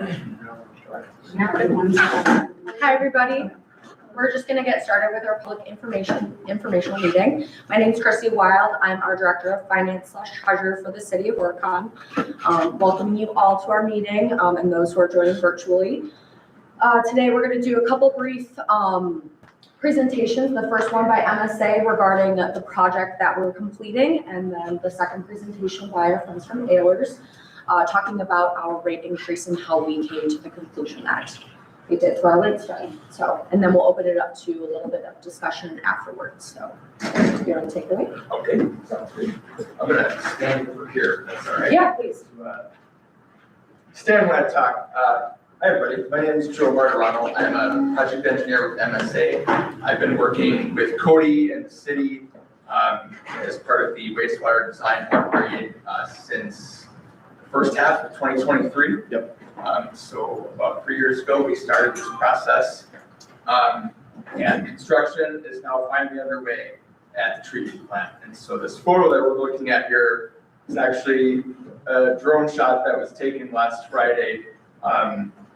Hi, everybody. We're just going to get started with our public informational meeting. My name is Christy Wild. I'm our Director of Finance / Treasurer for the City of Horicon. Welcoming you all to our meeting and those who are joining virtually. Today, we're going to do a couple brief presentations. The first one by MSA regarding the project that we're completing, and then the second presentation by our friends from Ehlers, talking about our rate increase and how we came to the conclusion that we did through our rate study. So, and then we'll open it up to a little bit of discussion afterwards. So, if you want to take it away. Okay, sounds good. I'm gonna stand over here. That's all right. Yeah, please. Stand when I talk. Hi, everybody. My name is Joe Martirano. I'm a project engineer with MSA. I've been working with Cody and the city as part of the wastewater design upgrade since the first half of 2023. Yep. So about 3 years ago, we started this process, and construction is now finally underway at the treatment plant. And so this photo that we're looking at here is actually a drone shot that was taken last Friday.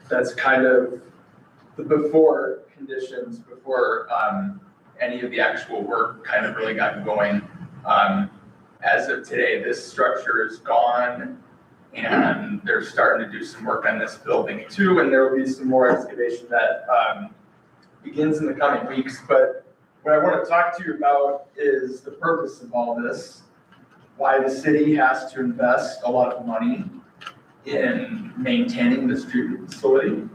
That's kind of the before conditions, before any of the actual work kind of really got going. As of today, this structure is gone, and they're starting to do some work on this building too, and there will be some more excavation that begins in the coming weeks. But what I want to talk to you about is the purpose of all this, why the city has to invest a lot of money in maintaining this treatment facility,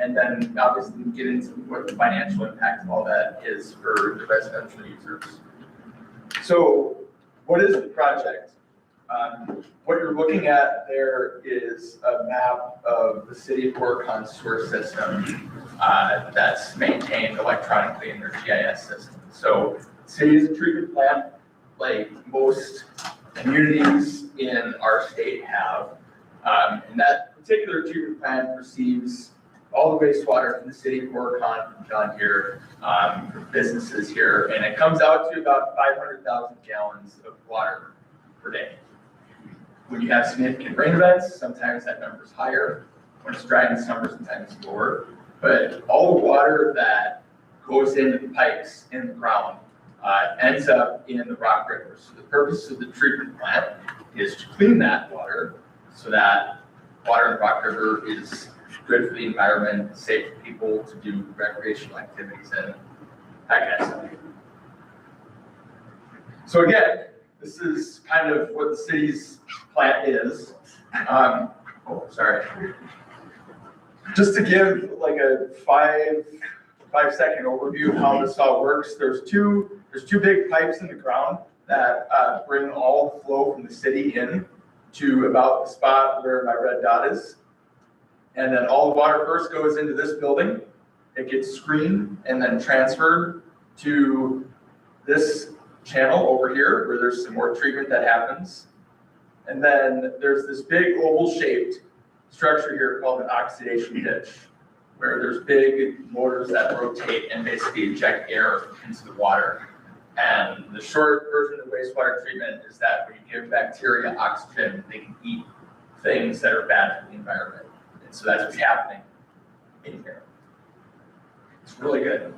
and then obviously get into what the financial impact of all that is for the residential users. So what is the project? What you're looking at there is a map of the city of Horicon sewer system that's maintained electronically in their GIS system. So the city is a treatment plant, like most communities in our state have. And that particular treatment plant receives all the wastewater from the city of Horicon down here, for businesses here, and it comes out to about 500,000 gallons of water per day. When you have significant rain events, sometimes that number is higher. When it's dry in the summer, sometimes it's lower. But all the water that goes into the pipes in the ground ends up in the rock river. So the purpose of the treatment plant is to clean that water so that water in the rock river is good for the environment, safe for people to do recreational activities and that kind of stuff. So again, this is kind of what the city's plant is. Just to give like a five-second overview of how this all works, there's two big pipes in the ground that bring all the flow from the city in to about the spot where my red dot is. And then all the water first goes into this building. It gets screened and then transferred to this channel over here where there's some more treatment that happens. And then there's this big oval-shaped structure here called an oxidation ditch, where there's big motors that rotate and basically inject air into the water. And the short version of wastewater treatment is that when you give bacteria oxygen, they can eat things that are bad for the environment. And so that's what's happening in here. It's really good.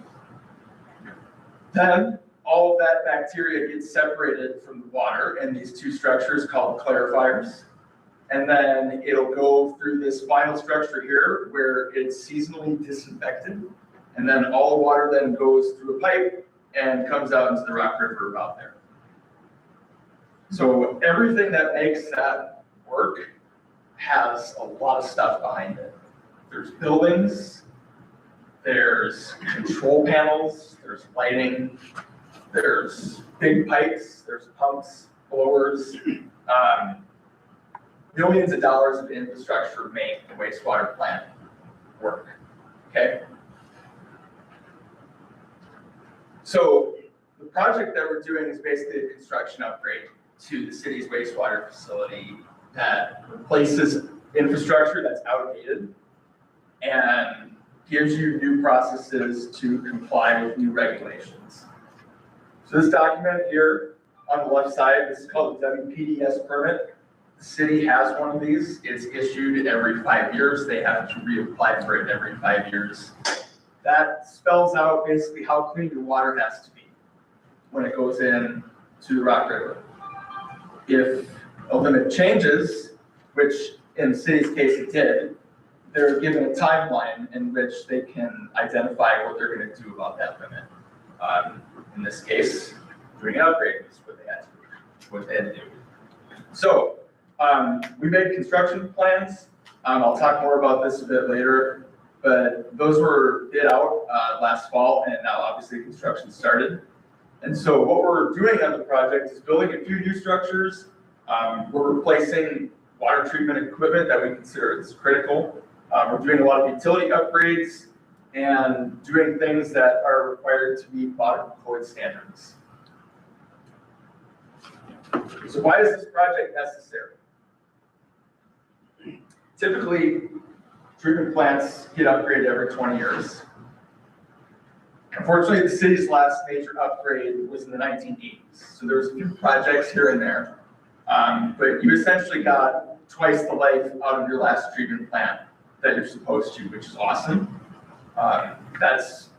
Then all of that bacteria gets separated from the water in these two structures called clarifiers. And then it'll go through this final structure here where it's seasonally disinfected. And then all the water then goes through a pipe and comes out into the rock river about there. So everything that makes that work has a lot of stuff behind it. There's buildings, there's control panels, there's lighting, there's big pipes, there's pumps, blowers. Millions of dollars of infrastructure make the wastewater plant work, okay? So the project that we're doing is basically a construction upgrade to the city's wastewater facility that replaces infrastructure that's outdated and gives you new processes to comply with new regulations. So this document here on the left side, this is called the WPDS permit. the city has one of these. It's issued every 5 years. They have to reapply for it every 5 years. That spells out basically how clean your water has to be when it goes in to the Rock River. If a limit changes, which in the city's case it did, they're given a timeline in which they can identify what they're going to do about that limit. In this case, doing an upgrade is what they had to do. So we made construction plans. I'll talk more about this a bit later, but those were bid out last fall, and now obviously construction started. And so what we're doing on the project is building a few new structures. We're replacing water treatment equipment that we consider is critical. We're doing a lot of utility upgrades and doing things that are required to meet water code standards. So why is this project necessary? Typically, treatment plants get upgraded every 20 years. Unfortunately, the city's last major upgrade was in the 1980s. So there was a few projects here and there, but you essentially got twice the life out of your last treatment plant that you're supposed to, which is awesome. That's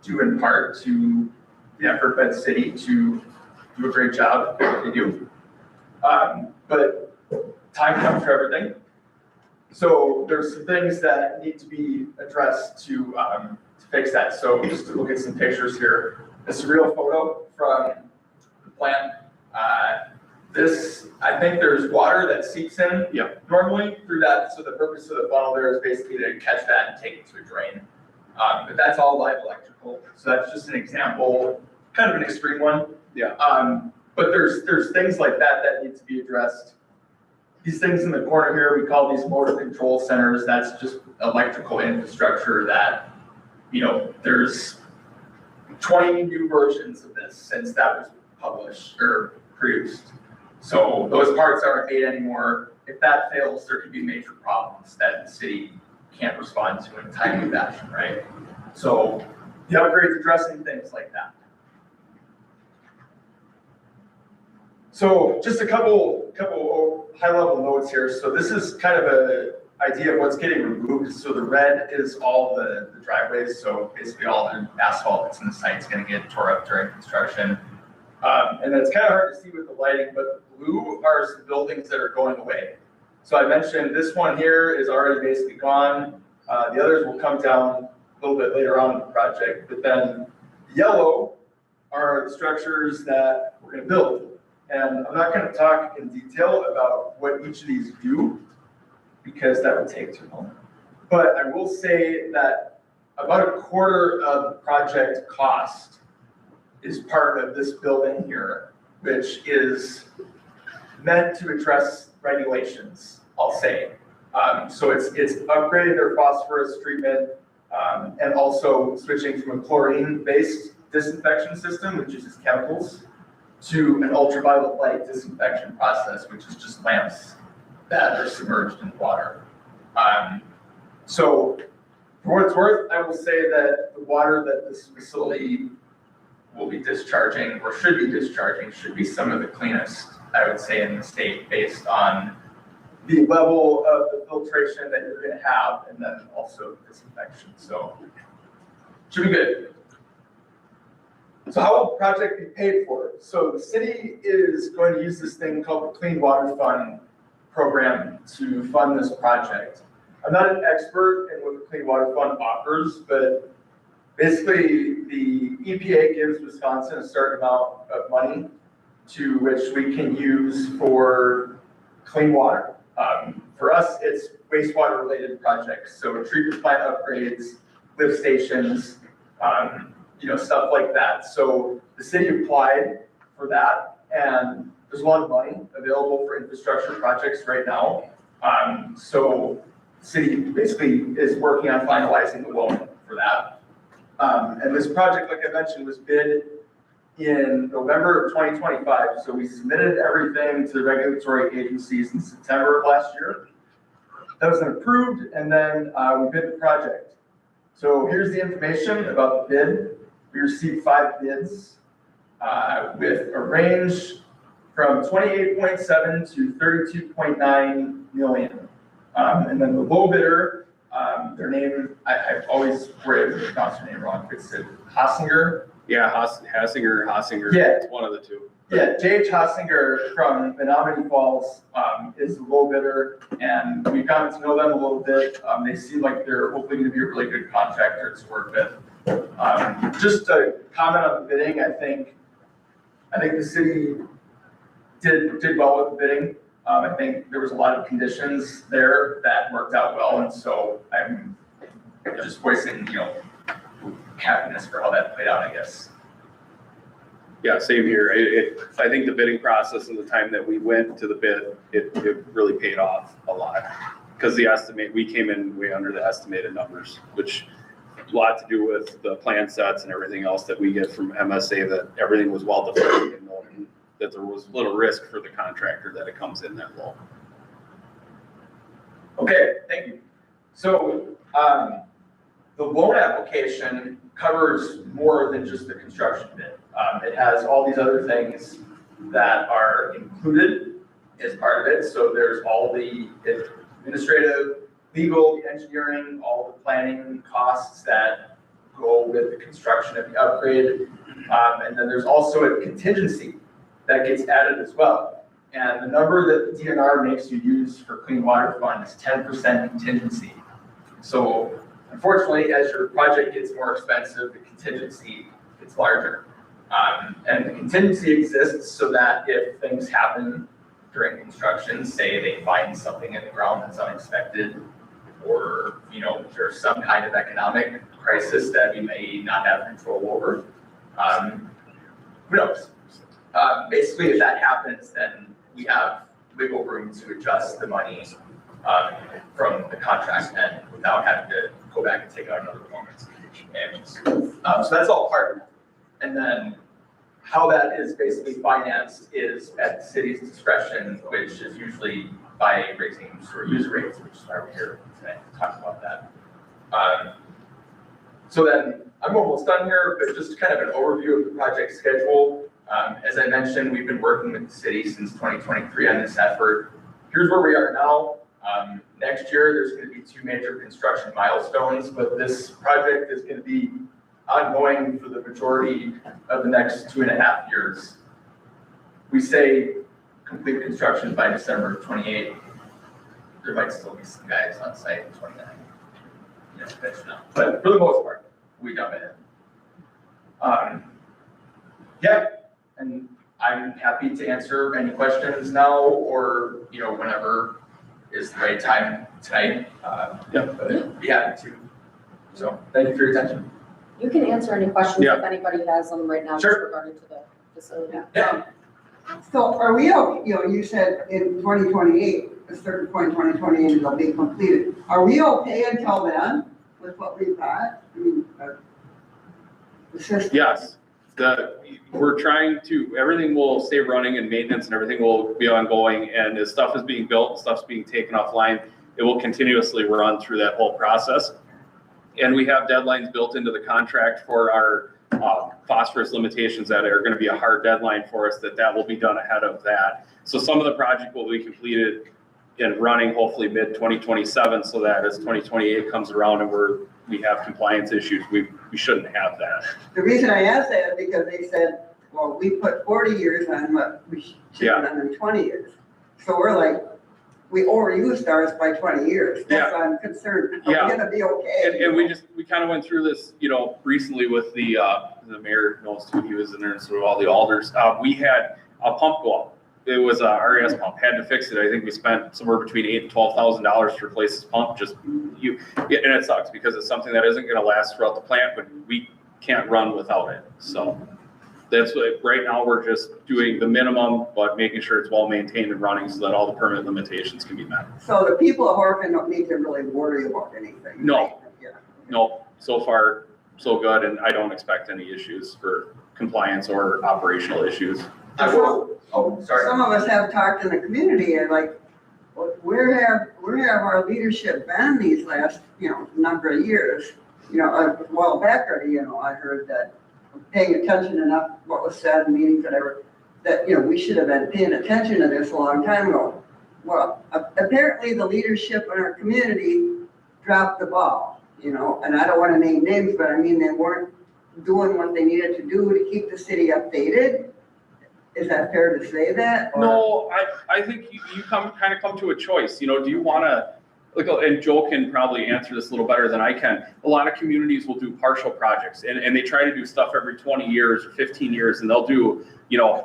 due in part to the effort by the city to do a great job at what they do. But time comes for everything. So there's some things that need to be addressed to fix that. So just to look at some pictures here. This is a real photo from the plant. I think there's water that seeps in normally through that. So the purpose of the funnel there is basically to catch that and take it to a drain. But that's all live electrical. So that's just an example, kind of an extreme one. But there's things like that need to be addressed. These things in the corner here, we call these motor control centers. That's just electrical infrastructure that, there's 20 new versions of this since that was published or produced. So those parts aren't made anymore. If that fails, there could be major problems that the city can't respond to in a timely fashion, right? So the upgrade's addressing things like that. So just a couple high-level notes here. So this is kind of an idea of what's getting removed. So the red is all the driveways. So basically all the asphalt that's in the site is going to get tore up during construction. And it's kind of hard to see with the lighting, but the blue are some buildings that are going away. So I mentioned this one here is already basically gone. The others will come down a little bit later on in the project. But then the yellow are the structures that we're going to build. And I'm not going to talk in detail about what each of these do, because that would take too long. But I will say that about a quarter of the project cost is part of this building here, which is meant to address regulations, I'll say. So it's upgrading their phosphorus treatment and also switching from a chlorine-based disinfection system, which uses chemicals, to an ultraviolet light disinfection process, which is just lamps that are submerged in water. So for what it's worth, I will say that the water that this facility will be discharging, or should be discharging, should be some of the cleanest, I would say, in the state, based on the level of the filtration that you're going to have, and then also disinfection. So should be good. So how will the project be paid for? So the city is going to use this thing called the Clean Water Fund program to fund this project. I'm not an expert in what the Clean Water Fund offers, but basically the EPA gives Wisconsin a certain amount of money to which we can use for clean water. For us, it's wastewater related projects. So treatment plant upgrades, lift stations, stuff like that. So the city applied for that, and there's a lot of money available for infrastructure projects right now. So the city basically is working on finalizing the loan for that. And this project, like I mentioned, was bid in November of 2025. So we submitted everything to the regulatory agencies in September of last year. That was then approved, and then we bid the project. So here's the information about the bid. We received 5 bids with a range from 28.7 to 32.9 million. And then the low bidder, their name, I've always worried to pronounce their name wrong. It's Hosinger. Yeah, Hosinger. Yeah. It's one of the two. Yeah, J.H. Hosinger from Menominee Falls is the low bidder, and we've gotten to know them a little bit. They seem like they're hopefully going to be a really good contractor to work with. Just to comment on the bidding, I think the city did well with the bidding. I think there was a lot of conditions there that worked out well, and so I'm just voicing, happiness for how that played out, I guess. Yeah, same here. I think the bidding process and the time that we went to the bid, it really paid off a lot. Because we came in way under the estimated numbers, which a lot to do with the plan sets and everything else that we get from MSA, that everything was well defined and known, that there was little risk for the contractor that it comes in that low. Okay, thank you. So, the loan application covers more than just the construction bid. It has all these other things that are included as part of it. So there's all the administrative, legal, the engineering, all the planning costs that go with the construction of the upgrade. And then there's also a contingency that gets added as well. And the number that the DNR makes you use for Clean Water Fund is 10% contingency. So unfortunately, as your project gets more expensive, the contingency gets larger. And the contingency exists so that if things happen during construction, say they find something in the ground that's unexpected, or there's some kind of economic crisis that we may not have control over, who knows? Basically, if that happens, then we have wiggle room to adjust the money from the contract end without having to go back and take out another performance. And so that's all part of it. And then how that is basically financed is at the city's discretion, which is usually by raising sewer user rates, which is why we're here today to talk about that. So then I'm almost done here, but just kind of an overview of the project schedule. As I mentioned, we've been working with the city since 2023 on this effort. Here's where we are now. Next year, there's going to be 2 major construction milestones, but this project is going to be ongoing for the majority of the next 2.5 years. We say complete construction by December of 28. There might still be some guys on site in 29. Finished now. But for the most part, we dump it in. Yeah, and I'm happy to answer any questions now or whenever is the right time tonight. But be happy to. So thank you for your attention. You can answer any questions if anybody has them right now. Sure. Regarding to the facility. Yeah. So are we, you said in 2028, a certain point in 2028 it'll be completed. Are we okay until then with what we've got? I mean, the system? Yes, we're trying to, everything will stay running and maintenance and everything will be ongoing. And as stuff is being built, stuff's being taken offline, it will continuously run through that whole process. And we have deadlines built into the contract for our phosphorus limitations that are going to be a hard deadline for us, that will be done ahead of that. So some of the project will be completed and running hopefully mid 2027, so that as 2028 comes around and we have compliance issues, we shouldn't have that. The reason I asked that is because they said, well, we put 40 years on what we should have done in 20 years. So we're like, we overused ours by 20 years. That's why I'm concerned. Are we gonna be okay? And we kind of went through this, recently with the mayor knows too, he was in there and sort of all the alders. We had a pump go up. It was a RES pump, had to fix it. I think we spent somewhere between $8,000 and $12,000 to replace this pump. And it sucks because it's something that isn't gonna last throughout the plant, but we can't run without it. So that's what, right now we're just doing the minimum, but making sure it's well maintained and running so that all the permit limitations can be met. So the people of Horicon don't need to really worry about anything. No. Right? Yeah. No, so far so good, and I don't expect any issues for compliance or operational issues. Sorry. Some of us have talked in the community and like, where have our leadership been these last, number of years? A while back already, I heard that paying attention enough what was said in meetings, whatever. that, we should have been paying attention to this a long time ago. Well, apparently the leadership in our community dropped the ball, and I don't want to name names, but I mean, they weren't doing what they needed to do to keep the city updated. Is that fair to say that? Or? No, I think you come to a choice, do you want to, and Joe can probably answer this a little better than I can. A lot of communities will do partial projects and they try to do stuff every 20 years or 15 years, and they'll do,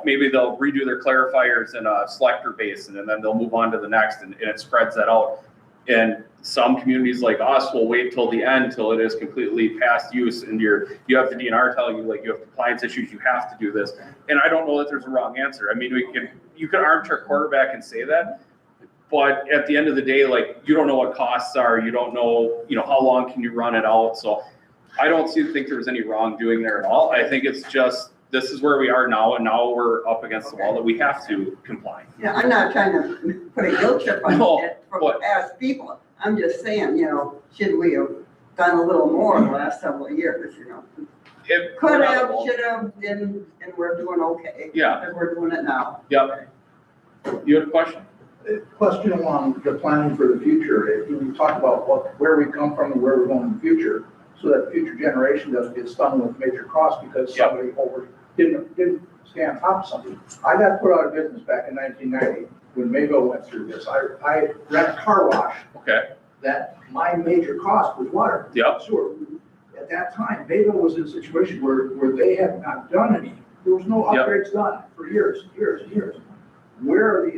maybe they'll redo their clarifiers in a selector basin, and then they'll move on to the next, and it spreads that out. And some communities like us will wait till the end, till it is completely past use, and you have the DNR telling you, you have compliance issues, you have to do this. And I don't know that there's a wrong answer. I mean, you can armchair quarterback and say that, but at the end of the day, you don't know what costs are, you don't know, how long can you run it out. So I don't think there's any wrongdoing there at all. I think it's just, this is where we are now, and now we're up against the wall that we have to comply. Yeah, I'm not trying to put a guilt trip on it for past people. I'm just saying, should we have done a little more in the last several years, It Could have, should have, and we're doing okay. Yeah. Because we're doing it now. Yep. You had a question? Question along the planning for the future. We talk about where we come from and where we're going in the future, so that future generation doesn't get stung with major costs because somebody didn't stay on top of something. I got put out of business back in 1990 when Mayville went through this. I ran a car wash. Okay. That my major cost was water. Yep. Sewer. At that time, Mayville was in a situation where they had not done any. There was no upgrades done for years. Where are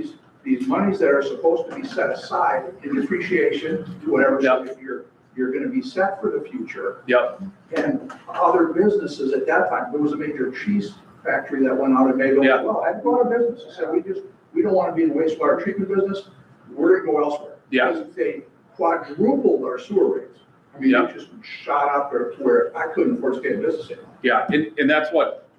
these monies that are supposed to be set aside in depreciation, whatever you're going to be set for the future? Yep. And other businesses at that time, there was a major cheese factory that went out of Mayville as well. I had to go out of business. I said, we don't want to be in the wastewater treatment business. We're going to go elsewhere. Yeah. Because they quadrupled our sewer rates. I mean, it just shot up there to where I couldn't afford to stay in business anymore. Yeah, and that's what,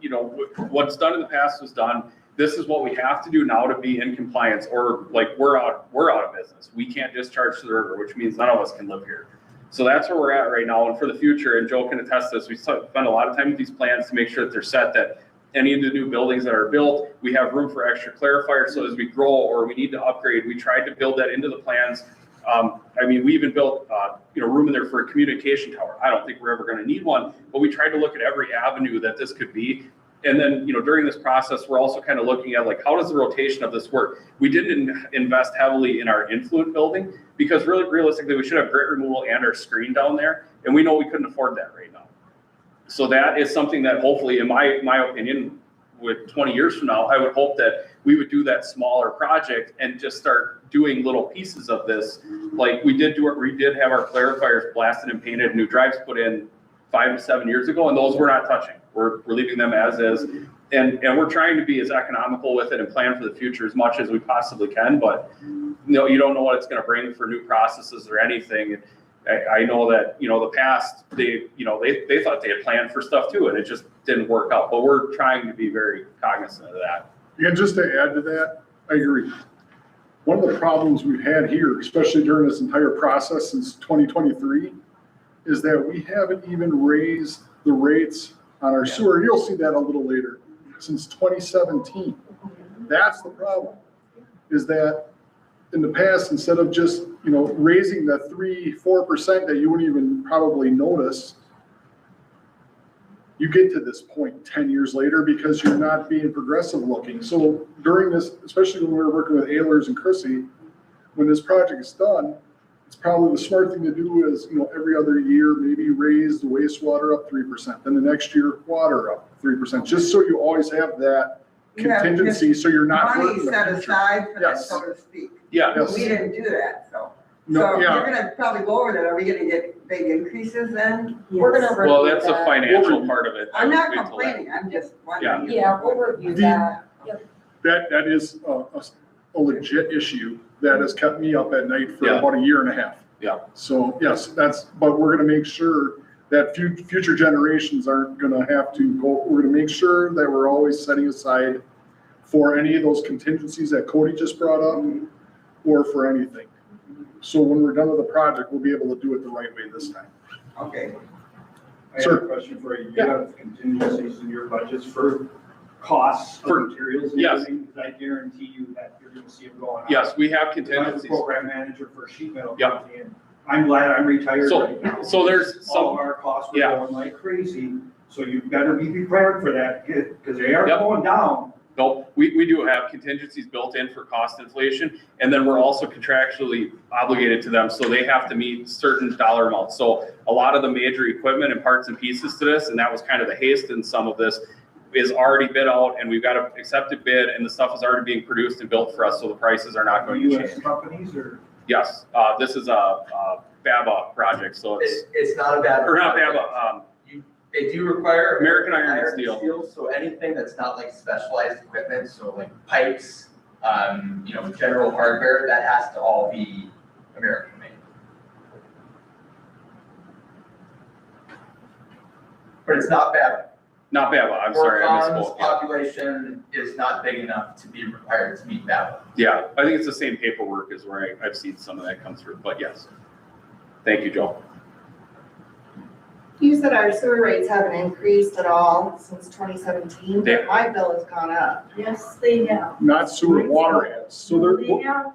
what's done in the past was done. This is what we have to do now to be in compliance, or we're out of business. We can't discharge to the river, which means none of us can live here. So that's where we're at right now. And for the future, and Joe can attest to this, we spend a lot of time with these plans to make sure that they're set, that any of the new buildings that are built, we have room for extra clarifiers. So as we grow or we need to upgrade, we tried to build that into the plans. We even built, room in there for a communication tower. I don't think we're ever going to need one, but we tried to look at every avenue that this could be. And then, during this process, we're also kind of looking at how does the rotation of this work? We didn't invest heavily in our influent building because really, realistically, we should have grit removal and our screen down there. And we know we couldn't afford that right now. So that is something that hopefully, in my opinion, with 20 years from now, I would hope that we would do that smaller project and just start doing little pieces of this. Like we did have our clarifiers blasted and painted, new drives put in 5 to 7 years ago, and those we're not touching. We're leaving them as is. And we're trying to be as economical with it and plan for the future as much as we possibly can, but you don't know what it's gonna bring for new processes or anything. I know that, the past, they thought they had planned for stuff too, and it just didn't work out, but we're trying to be very cognizant of that. And just to add to that, I agree. One of the problems we've had here, especially during this entire process since 2023, is that we haven't even raised the rates on our sewer. You'll see that a little later, since 2017. That's the problem, is that in the past, instead of just, raising the 3-4% that you wouldn't even probably notice, you get to this point 10 years later because you're not being progressive looking. So during this, especially when we were working with Ehlers and Chrissy, when this project is done, it's probably the smart thing to do is, every other year, maybe raise the wastewater up 3%, then the next year, water up 3%, just so you always have that contingency, so you're not. Money set aside for that, so to speak. Yeah. Yes. We didn't do that, so. No, So yeah. you're gonna probably go over that. Are we gonna get big increases then? We're gonna Well, review that's the that. financial part of it. I'm not Wait till that. complaining, I'm just wondering. Yeah, we'll review that. That is a legit issue that has kept me up at night for Yeah. about a year and a half. Yeah. So yes, but we're gonna make sure that future generations aren't gonna have to go, we're gonna make sure that we're always setting aside for any of those contingencies that Cody just brought up, or for anything. So when we're done with the project, we'll be able to do it the right way this time. Okay. I have a question for you. You have contingencies in your budgets for costs of For- materials and yes. everything? Because I guarantee you that you're gonna see them going up. Yes, we have If I was a contingencies. program manager for a sheet metal Yep. company, and I'm glad I'm retired So- right now. so there's All some- of our costs were yeah. going like crazy, so you better be prepared for that, because they are Yep. going down. No, we do have contingencies built in for cost inflation, and then we're also contractually obligated to them, so they have to meet certain dollar amounts. So a lot of the major equipment and parts and pieces to this, and that was kind of the haste in some of this, is already bid out, and we've got an accepted bid, and the stuff is already being produced and built for us, so the prices are not going to US change. companies or? Yes, this is a BABA project, so it's, It's not a bad. or not project. BABA, They do require. American Iron and Steel. So anything that's not like specialized equipment, so like pipes, general hardware, that has to all be American made. But it's not bad. not BABA, I'm sorry, I Horicon's misspoke. Yeah. population is not big enough to be required to meet that. Yeah, I think it's the same paperwork as where I've seen some of that come through, but yes. Thank you, Joe. You said our sewer rates haven't increased at all since 2017, They- but my bill has gone up. Yes, they have. Not sewer, water has. So They have.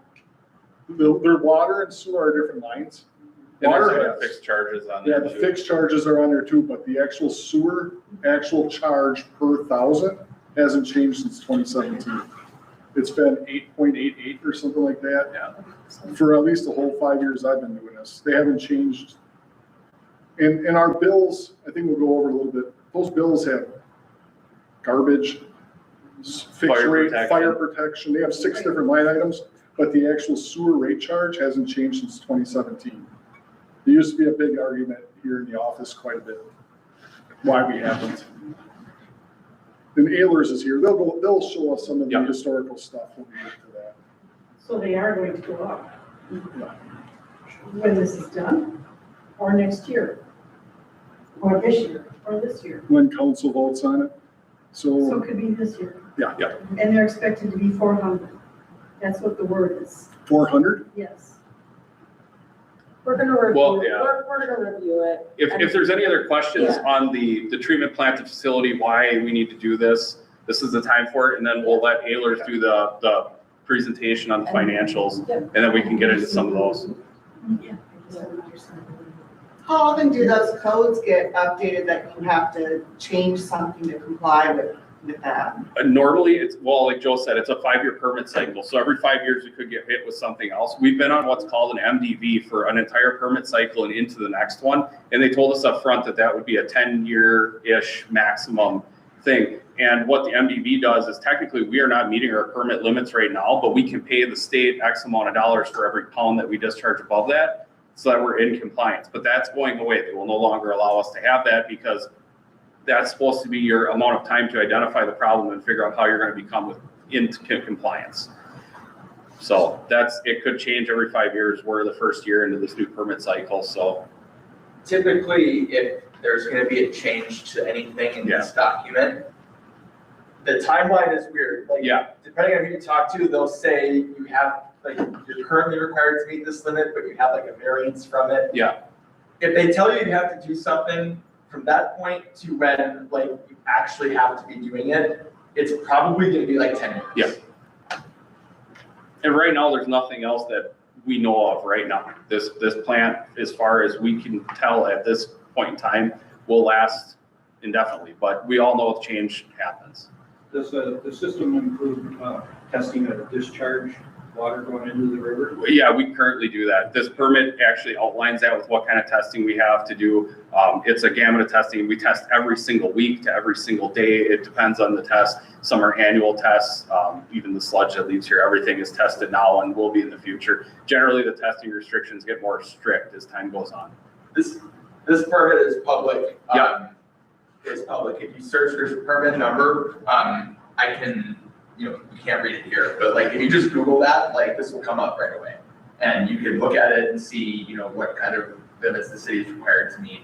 their water and sewer are different lines. And there's Water other has. fixed charges on Yeah, there the too. fixed charges are on there too, but the actual sewer, actual charge per thousand hasn't changed since 2017. It's been 8.88 or something like that. Yeah. For at least the whole 5 years I've been doing this. They haven't changed. And our bills, I think we'll go over a little bit. Those bills have garbage, fixed Fire rate, protection. fire protection. They have 6 different line items, but the actual sewer rate charge hasn't changed since 2017. There used to be a big argument here in the office quite a bit, why we haven't. And Ehlers is here. They'll show us some of the Yeah. historical stuff when we get to that. So they are going to go up. When this is done, or next year, or this year, or this year. When council votes on it. So So, it could be this year. yeah, And they're expected to be 400. That's what the word is. 400? Yes. We're gonna Well, review, yeah. we're gonna review it. If there's any other questions Yeah. on the treatment plant, the facility, why we need to do this, this is the time for it, and then we'll let Ehlers do the presentation on the financials, Yep. and then we can get into some of those. How often do those codes get updated that you have to change something to comply with that? Normally, it's, well, like Joe said, it's a 5-year permit cycle, so every 5 years we could get hit with something else. We've been on what's called an MDV for an entire permit cycle and into the next one, and they told us up front that that would be a 10-year-ish maximum thing. And what the MDV does is technically we are not meeting our permit limits right now, but we can pay the state X amount of dollars for every pound that we discharge above that, so that we're in compliance. But that's going away. They will no longer allow us to have that because that's supposed to be your amount of time to identify the problem and figure out how you're going to become into compliance. So it could change every 5 years. We're the first year into this new permit cycle, so. Typically, if there's gonna be a change to anything in this document, the timeline is weird. Like, Yeah. depending on who you talk to, they'll say you have, like, you're currently required to meet this limit, but you have like a variance from it. Yeah. If they tell you you have to do something from that point to when, like, you actually have to be doing it, it's probably gonna be like 10 years. Yeah. And right now, there's nothing else that we know of right now. This plant, as far as we can tell at this point in time, will last indefinitely, but we all know change happens. Does the system include testing of discharge water going into the river? Yeah, we currently do that. This permit actually outlines that with what kind of testing we have to do. It's a gamut of testing. We test every single week to every single day. It depends on the test. Some are annual tests. Even the sludge that leaves here, everything is tested now and will be in the future. Generally, the testing restrictions get more strict as time goes on. This permit is public. Yeah. It's public. If you search for the permit number, I can, you can't read it here, but like, if you just Google that, like, this will come up right away. And you can look at it and see, what kind of limits the city is required to meet.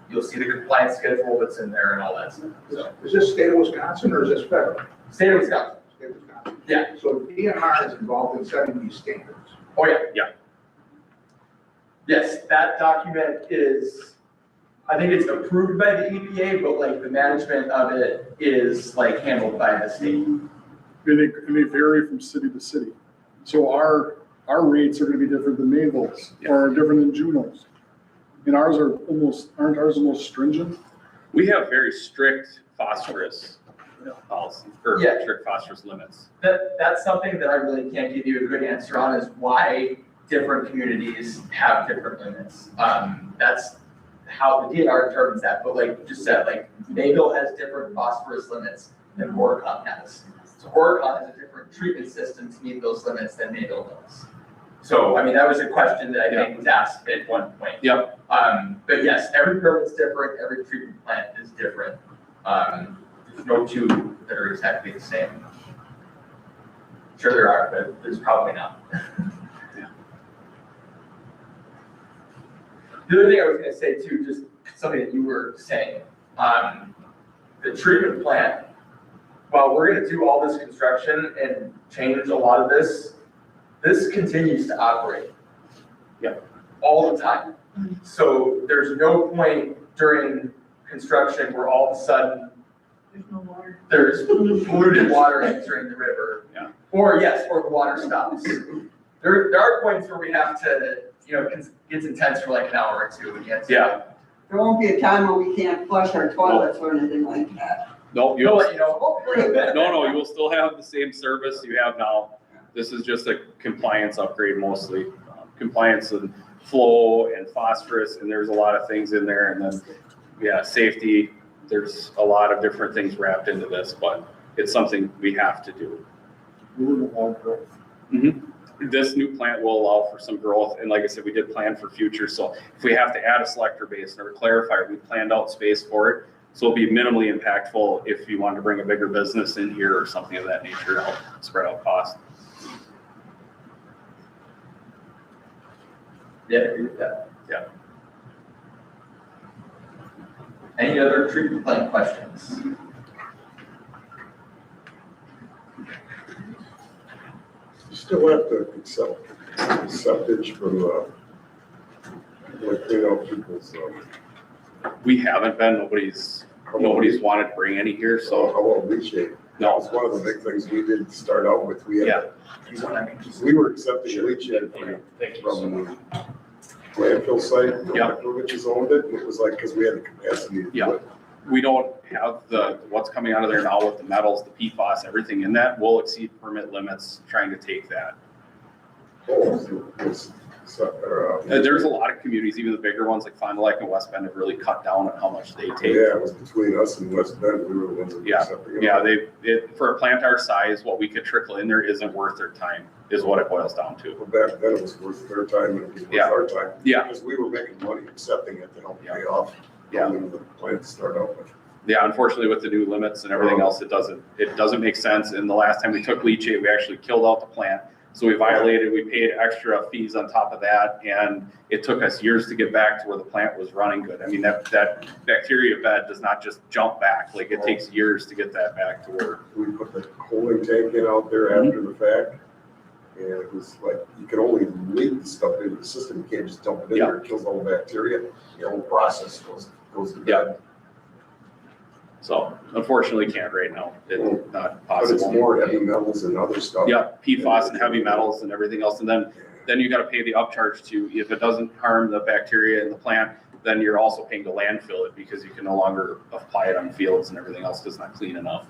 You'll see the compliance schedule that's in there and all that stuff, so. Is this state of Wisconsin or is this federal? State of Wisconsin. State of Wisconsin. Yeah. So DNR is involved in setting these standards. Oh, yeah. Yeah. Yes, that document is I think it's approved by the EPA, but like the management of it is like handled by the state. And they vary from city to city. So our rates are gonna be different than Mayville's, or different than Juneau's. And ours aren't ours the most stringent? We have very strict phosphorus policy, or Yeah. strict phosphorus limits. That's something that I really can't give you a good answer on, is why different communities have different limits. That's how the DNR determines that, but like you just said, like Mayville has different phosphorus limits than Horicon has. So Horicon has a different treatment system to meet those limits than Mayville does. So, I mean, that was a question that I think was asked at one point. Yep. But yes, every permit's different, every treatment plant is different. There's no two that are exactly the same. Sure there are, but there's probably not. The other thing I was gonna say too, just something that you were saying, the treatment plant, while we're gonna do all this construction and change a lot of this continues to operate. Yep. All the time. So there's no point during construction where all of a sudden There's no water. there's polluted water entering the river. Yeah. Or the water stops. There are points where we have to, it gets intense for like an hour or two. And you have to- Yeah. There won't be a time when we can't flush our toilets or anything like that. No, We'll let you know. Hopefully. no, you will still have the same service you have now. This is just a compliance upgrade mostly. Compliance and flow and phosphorus, and there's a lot of things in there. And then, safety, there's a lot of different things wrapped into this, but it's something we have to do. This new plant will allow for some growth, and like I said, we did plan for future, so if we have to add a selector basin or a clarifier, we planned out space for it. So it'll be minimally impactful if you want to bring a bigger business in here or something of that nature to help spread out cost. Yeah, I agree with that. Yeah. Any other treatment plant questions? You still have to accept septage from, like, clean out people's, We haven't been, nobody's wanted to bring any here, so. how about leachate? That was one of the big things we did start out with. We had, we were accepting leachate from the landfill site. Yeah. Which owned it, and it was like, because we had the capacity to Yeah. do it. We don't have what's coming out of there now with the metals, the PFAS, everything in that will exceed permit limits trying to take that. There's a lot of communities, even the bigger ones like Fond du Lac and West Bend have really cut down on how much they take. Yeah, it was between us and West Bend, we were the ones that were accepting it. Yeah, for a plant our size, what we could trickle in there isn't worth their time, is what it boils down to. But back then it was worth their time and it was worth our time. Yeah. Because we were making money accepting it to help pay off. Yeah. The plant to start out with. Yeah, unfortunately with the new limits and everything else, it doesn't make sense. And the last time we took leachate, we actually killed out the plant. So we paid extra fees on top of that, and it took us years to get back to where the plant was running good. I mean, that bacteria bed does not just jump back, like it takes years to get that back to where. We put the holding tank in out there after the fact, and it was like, you can only leak the stuff into the system, you can't just dump it in there, it kills all the bacteria. The whole process goes to bed. So unfortunately can't right now, it's not But it's possible. more heavy metals and other stuff. Yeah, PFAS and heavy metals and everything else, and then you gotta pay the upcharge to, if it doesn't harm the bacteria in the plant, then you're also paying to landfill it because you can no longer apply it on fields and everything else because it's not clean enough.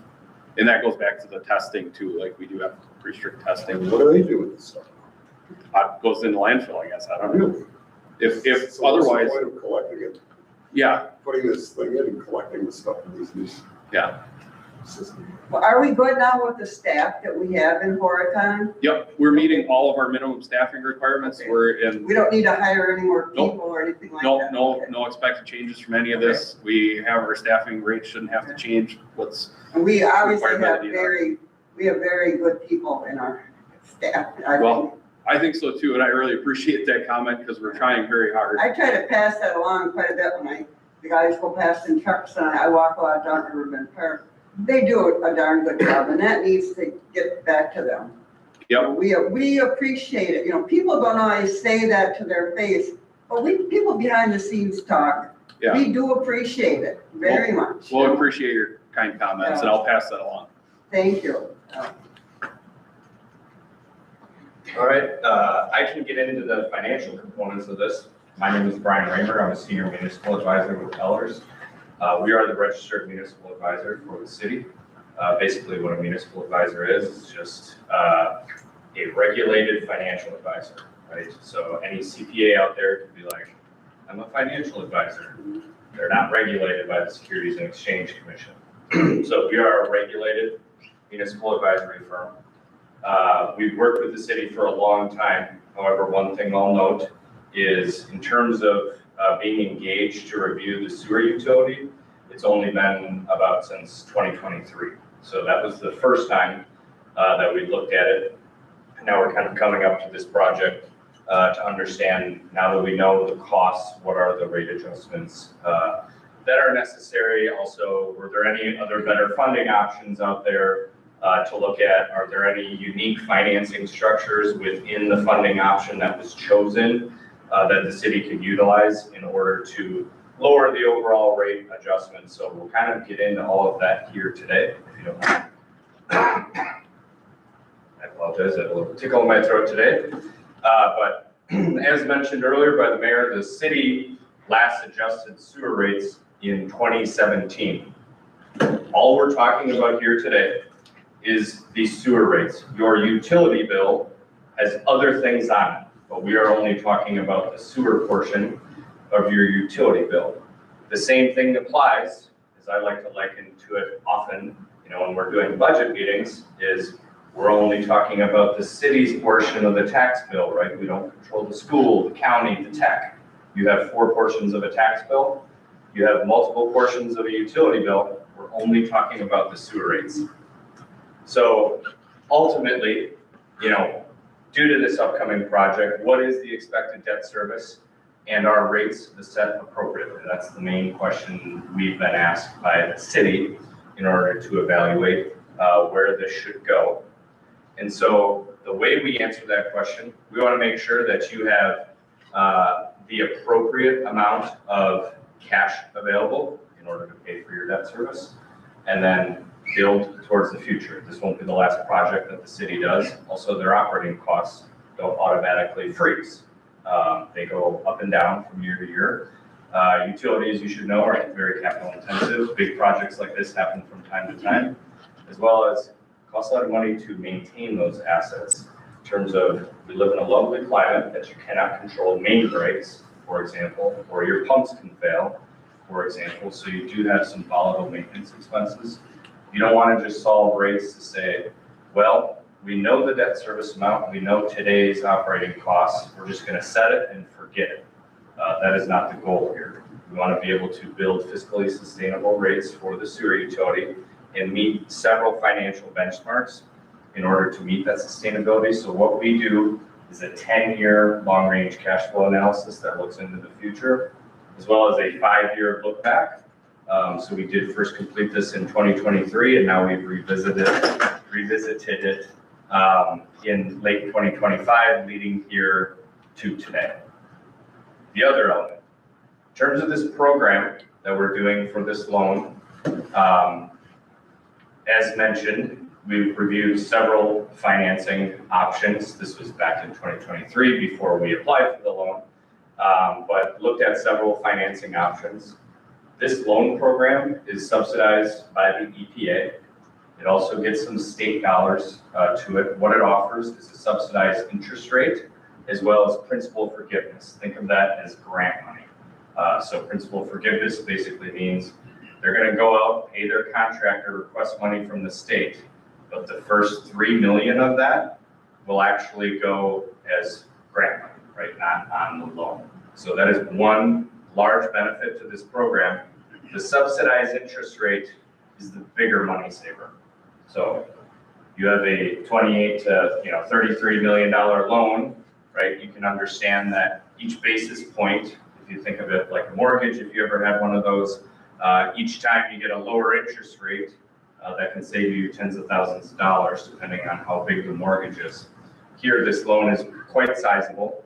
And that goes back to the testing too, like we do have pretty strict testing. What do they do with this stuff? Goes into landfill, I guess, I don't know. Really? If So what's the otherwise, point of collecting it, yeah, putting this thing in and collecting the stuff in these new yeah. systems? Well, are we good now with the staff that we have in Horicon? Yep, we're meeting all of our minimum staffing requirements. Okay. We're in, We don't need to hire any more Nope. people or anything like that? no expected changes from any of this. We have our staffing rate shouldn't have to change. And we obviously Required by have the we have very good people in our staff. Well, I think so too, and I really appreciate that comment because we're trying very hard. I try to pass that along quite a bit when the guys go past in trucks and I walk a lot down to Ribbon Park. They do a darn good job and that needs to get back to them. Yep. We appreciate it. People don't always say that to their face, but people behind the scenes talk. Yeah. We do appreciate it very much. We'll appreciate your kind comments and I'll pass that along. Thank you. All right, I can get into the financial components of this. My name is Brian Raymer. I'm a senior municipal advisor with Ellers. We are the registered municipal advisor for the city. Basically what a municipal advisor is just a regulated financial advisor, right? So any CPA out there could be like, I'm a financial advisor. They're not regulated by the Securities and Exchange Commission. So we are a regulated municipal advisory firm. We've worked with the city for a long time. However, one thing I'll note is in terms of being engaged to review the sewer utility, it's only been about since 2023. So that was the first time that we looked at it. And now we're kind of coming up to this project to understand, now that we know the costs, what are the rate adjustments that are necessary? Also, were there any other better funding options out there to look at? Are there any unique financing structures within the funding option that was chosen that the city could utilize in order to lower the overall rate adjustment? So we'll kind of get into all of that here today, if you don't mind. I apologize, I have a little tickle in my throat today. But as mentioned earlier by the mayor, the city last adjusted sewer rates in 2017. All we're talking about here today is the sewer rates. Your utility bill has other things on it, but we are only talking about the sewer portion of your utility bill. The same thing applies, as I like to liken to it often, when we're doing budget meetings, is we're only talking about the city's portion of the tax bill, right? We don't control the school, the county, the tech. You have 4 portions of a tax bill. You have multiple portions of a utility bill. We're only talking about the sewer rates. So ultimately, due to this upcoming project, what is the expected debt service and are rates set appropriately? That's the main question we've been asked by the city in order to evaluate where this should go. And so the way we answer that question, we want to make sure that you have the appropriate amount of cash available in order to pay for your debt service, and then build towards the future. This won't be the last project that the city does. Also, their operating costs don't automatically freeze. They go up and down from year to year. Utilities, you should know, are very capital intensive. Big projects like this happen from time to time, as well as costs a lot of money to maintain those assets. In terms of, we live in a lovely climate that you cannot control main breaks, for example, or your pumps can fail, for example. So you do have some volatile maintenance expenses. You don't want to just solve rates to say, well, we know the debt service amount, we know today's operating costs, we're just going to set it and forget it. That is not the goal here. We want to be able to build fiscally sustainable rates for the sewer utility and meet several financial benchmarks in order to meet that sustainability. So what we do is a 10-year long-range cash flow analysis that looks into the future, as well as a 5-year look back. So we did first complete this in 2023, and now we've revisited it in late 2025, leading here to today. The other element, in terms of this program that we're doing for this loan, as mentioned, we've reviewed several financing options. This was back in 2023 before we applied for the loan, but looked at several financing options. This loan program is subsidized by the EPA. It also gets some state dollars to it. What it offers is a subsidized interest rate as well as principal forgiveness. Think of that as grant money. So principal forgiveness basically means they're going to go out, pay their contractor, request money from the state, but the first $3 million of that will actually go as grant money, right? Not on the loan. So that is one large benefit to this program. The subsidized interest rate is the bigger money saver. So you have a 28 to $33 million loan, right? You can understand that each basis point, if you think of it like a mortgage, if you ever had one of those, each time you get a lower interest rate, that can save you tens of thousands of dollars depending on how big the mortgage is. Here, this loan is quite sizable.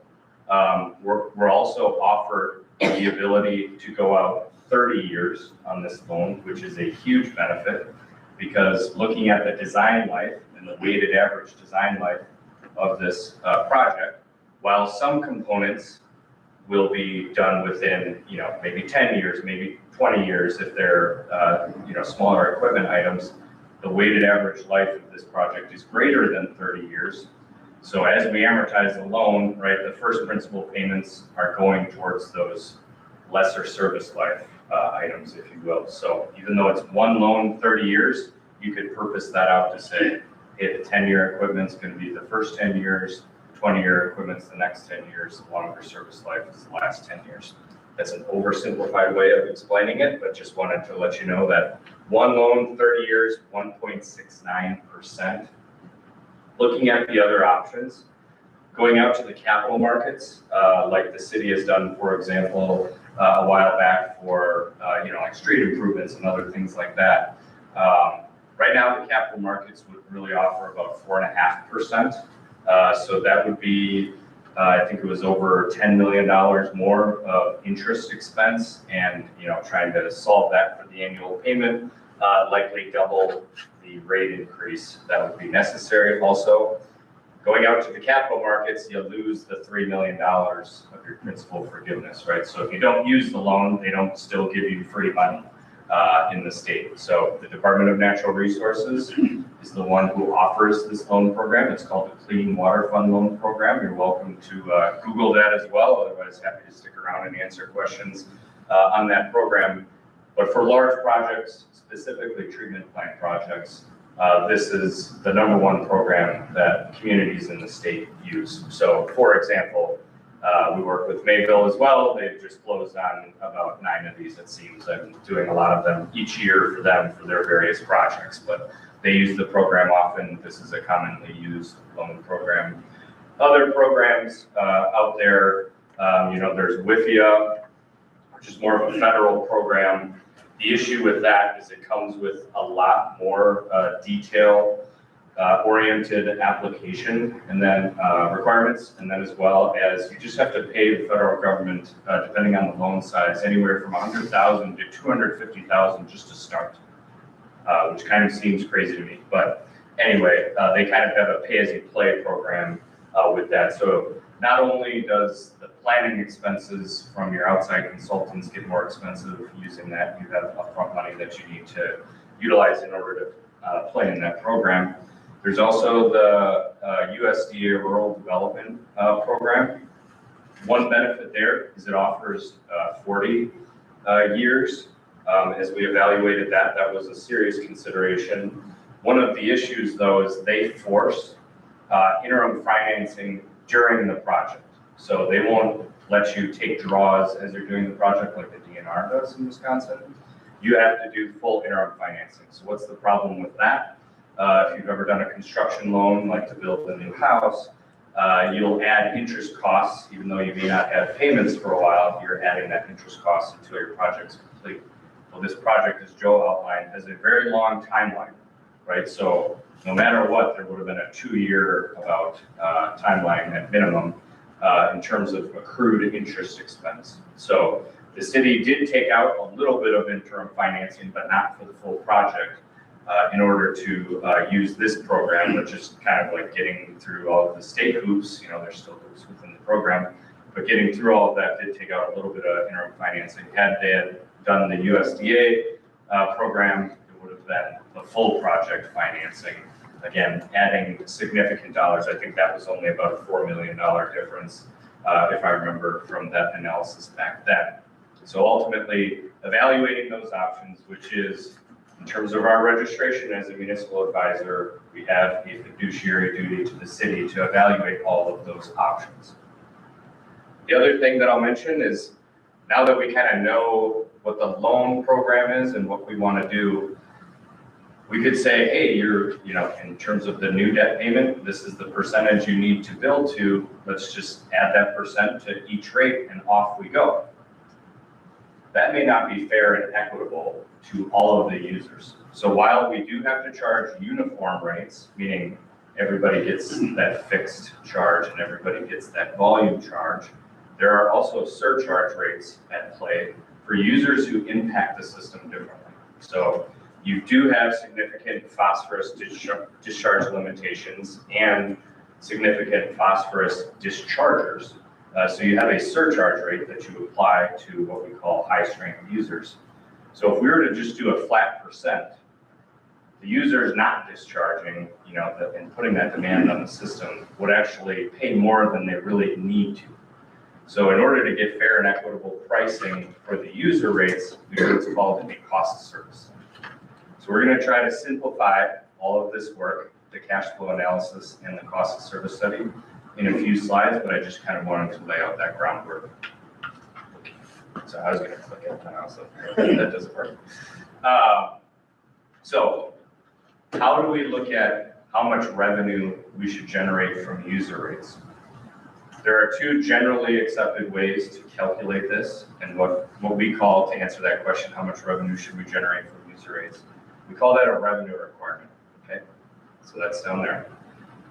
We're also offered the ability to go out 30 years on this loan, which is a huge benefit because looking at the design life and the weighted average design life of this project, while some components will be done within, maybe 10 years, maybe 20 years if they're, smaller equipment items, the weighted average life of this project is greater than 30 years. So as we amortize the loan, right, the first principal payments are going towards those lesser service life items, if you will. So even though it's one loan, 30 years, you could purpose that out to say, hey, the 10-year equipment's going to be the first 10 years, 20-year equipment's the next 10 years, the longer service life is the last 10 years. That's an oversimplified way of explaining it, but just wanted to let you know that one loan, 30 years, 1.69%. Looking at the other options, going out to the capital markets, like the city has done, for example, a while back for, like street improvements and other things like that. Right now, the capital markets would really offer about 4.5%. So that would be, I think it was over $10 million more of interest expense, and trying to solve that for the annual payment, likely double the rate increase that would be necessary. Also, going out to the capital markets, you'll lose the $3 million of your principal forgiveness, right? So if you don't use the loan, they don't still give you free money in the state. So the Department of Natural Resources is the one who offers this loan program. It's called the Clean Water Fund Loan Program. You're welcome to Google that as well. Otherwise, happy to stick around and answer questions on that program. But for large projects, specifically treatment plant projects, this is the #1 program that communities in the state use. So for example, we work with Mayville as well. They've just closed on about 9 of these, it seems. I'm doing a lot of them each year for them for their various projects, but they use the program often. This is a commonly used loan program. Other programs out there, there's WWTF, which is more of a federal program. The issue with that is it comes with a lot more detail oriented application and then requirements, and then as well as you just have to pay the federal government, depending on the loan size, anywhere from $100,000 to $250,000 just to start, which kind of seems crazy to me. But anyway, they kind of have a pay-as-you-play program with that. So not only does the planning expenses from your outside consultants get more expensive using that, you have upfront money that you need to utilize in order to play in that program. There's also the USDA Rural Development Program. One benefit there is it offers 40 years. As we evaluated that, that was a serious consideration. One of the issues, though, is they force interim financing during the project. So they won't let you take draws as you're doing the project like the DNR does in Wisconsin. You have to do full interim financing. So what's the problem with that? If you've ever done a construction loan, like to build a new house, you'll add interest costs, even though you may not have payments for a while, you're adding that interest cost until your project's complete. Well, this project, as Joe outlined, has a very long timeline, right? So no matter what, there would have been a 2-year timeline at minimum in terms of accrued interest expense. So the city did take out a little bit of interim financing, but not for the full project, in order to use this program, which is kind of like getting through all of the state hoops. There's still hoops within the program, but getting through all of that did take out a little bit of interim financing. Had they had done the USDA program, it would have been the full project financing. Again, adding significant dollars. I think that was only about a $4 million difference, if I remember from that analysis back then. So ultimately, evaluating those options, which is in terms of our registration as a municipal advisor, we have a fiduciary duty to the city to evaluate all of those options. The other thing that I'll mention is now that we kind of know what the loan program is and what we want to do, we could say, hey, in terms of the new debt payment, this is the percentage you need to bill to. Let's just add that percent to each rate and off we go. That may not be fair and equitable to all of the users. So while we do have to charge uniform rates, meaning everybody gets that fixed charge and everybody gets that volume charge, There are also surcharge rates at play for users who impact the system differently. So you do have significant phosphorus discharge limitations and significant phosphorus dischargers. So you have a surcharge rate that you apply to what we call high strength users. So if we were to just do a flat percent, the user is not discharging, and putting that demand on the system would actually pay more than they really need to. So in order to get fair and equitable pricing for the user rates, we do what's called a cost of service. So we're going to try to simplify all of this work, the cash flow analysis and the cost of service study, in a few slides, but I just kind of wanted to lay out that groundwork. So I was going to click it, and also that doesn't work. So how do we look at how much revenue we should generate from user rates? There are two generally accepted ways to calculate this, and what we call, to answer that question, how much revenue should we generate from user rates? We call that a revenue requirement, okay? So that's down there.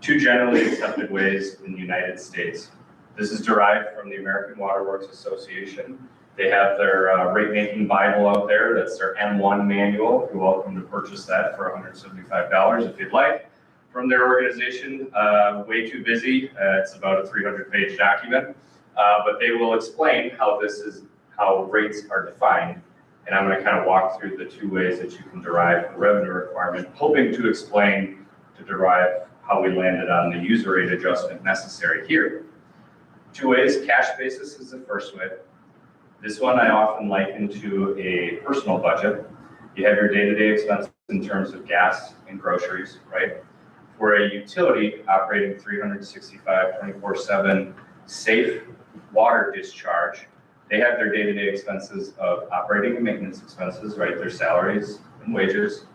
Two generally accepted ways in the United States. This is derived from the American Water Works Association. They have their rate-making Bible out there. That's their M1 manual. You're welcome to purchase that for $175 if you'd like. From their organization, way too busy. It's about a 300-page document, but they will explain how rates are defined. And I'm going to kind of walk through the two ways that you can derive a revenue requirement, hoping to explain to derive how we landed on the user rate adjustment necessary here. Two ways, cash basis is the first way. This one I often liken to a personal budget. You have your day-to-day expenses in terms of gas and groceries, right? For a utility operating 365, 24/7 safe water discharge, they have their day-to-day expenses of operating and maintenance expenses, right? Their salaries and wages,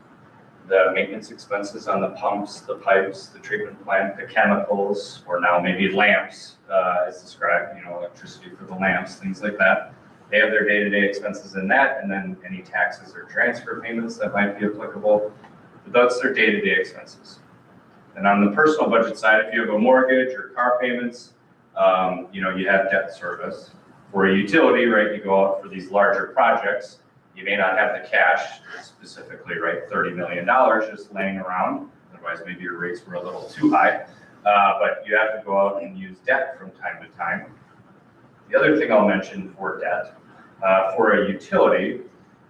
the maintenance expenses on the pumps, the pipes, the treatment plant, the chemicals, or now maybe lamps, as described, electricity for the lamps, things like that. They have their day-to-day expenses in that, and then any taxes or transfer payments that might be applicable. But that's their day-to-day expenses. And on the personal budget side, if you have a mortgage or car payments, you have debt service. For a utility, right, you go out for these larger projects, you may not have the cash, specifically, right, $30 million just laying around. Otherwise, maybe your rates were a little too high. But you have to go out and use debt from time to time. The other thing I'll mention for debt, for a utility,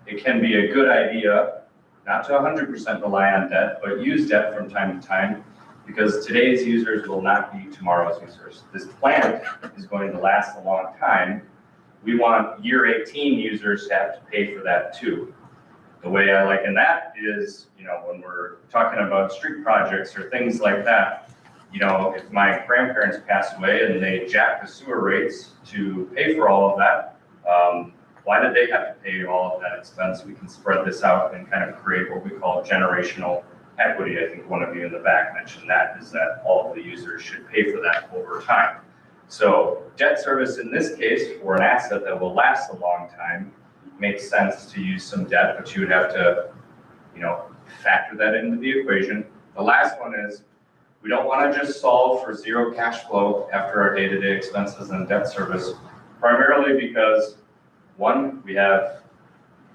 it can be a good idea not to 100% rely on debt, but use debt from time to time, because today's users will not be tomorrow's users. This plant is going to last a long time. We want year 18 users to have to pay for that too. The way I liken that is, when we're talking about street projects or things like that, if my grandparents pass away and they jack the sewer rates to pay for all of that, why did they have to pay all of that expense? We can spread this out and kind of create what we call generational equity. I think one of you in the back mentioned that, is that all of the users should pay for that over time. So debt service in this case, for an asset that will last a long time, makes sense to use some debt, but you would have to, factor that into the equation. The last one is, we don't want to just solve for zero cash flow after our day-to-day expenses and debt service, primarily because, one, we have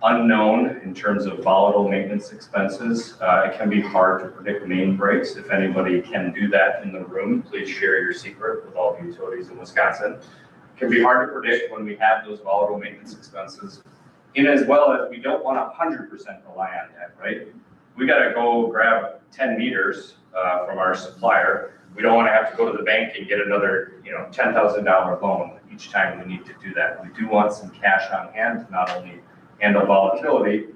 unknown in terms of volatile maintenance expenses. It can be hard to predict main breaks. If anybody can do that in the room, please share your secret with all the utilities in Wisconsin. It can be hard to predict when we have those volatile maintenance expenses, and as well as we don't want to 100% rely on that, right? We got to go grab 10 meters from our supplier. We don't want to have to go to the bank and get another, $10,000 loan each time we need to do that. We do want some cash on hand to not only handle volatility,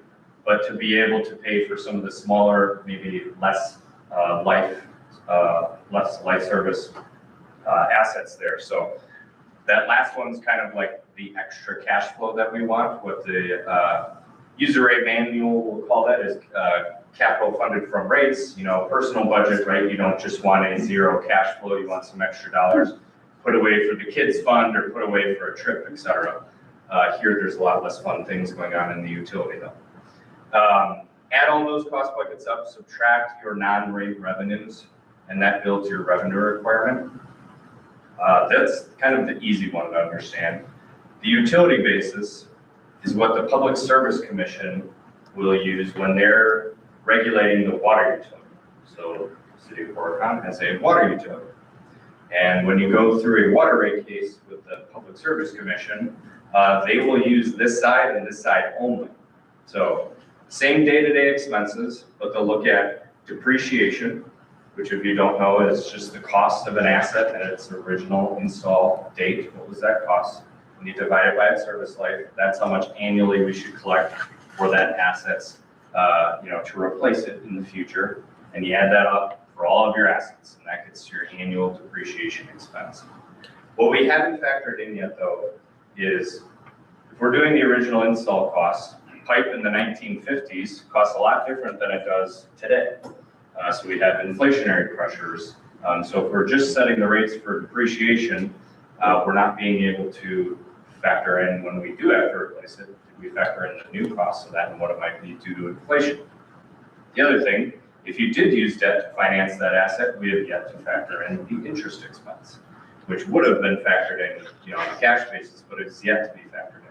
but to be able to pay for some of the smaller, maybe less life service assets there. So that last one's kind of like the extra cash flow that we want. What the user rate manual will call that is capital funded from rates. Personal budget, right? You don't just want a zero cash flow. You want some extra dollars put away for the kids fund or put away for a trip, etc. Here, there's a lot less fun things going on in the utility though. Add all those cost buckets up, subtract your non-rate revenues, and that builds your revenue requirement. That's kind of the easy one to understand. The utility basis is what the Public Service Commission will use when they're regulating the water utility. So the city of Horicon has a water utility. And when you go through a water rate case with the Public Service Commission, they will use this side and this side only. So same day-to-day expenses, but they'll look at depreciation, which if you don't know is just the cost of an asset at its original install date. What was that cost? When you divide it by its service life, that's how much annually we should collect for that asset's, to replace it in the future. And you add that up for all of your assets, and that gets your annual depreciation expense. What we haven't factored in yet, though, is if we're doing the original install cost, pipe in the 1950s costs a lot different than it does today. So we have inflationary pressures. So if we're just setting the rates for depreciation, we're not being able to factor in when we do have to replace it. We factor in the new cost of that and what it might be due to inflation. The other thing, if you did use debt to finance that asset, we have yet to factor in the interest expense, which would have been factored in, on a cash basis, but it's yet to be factored in.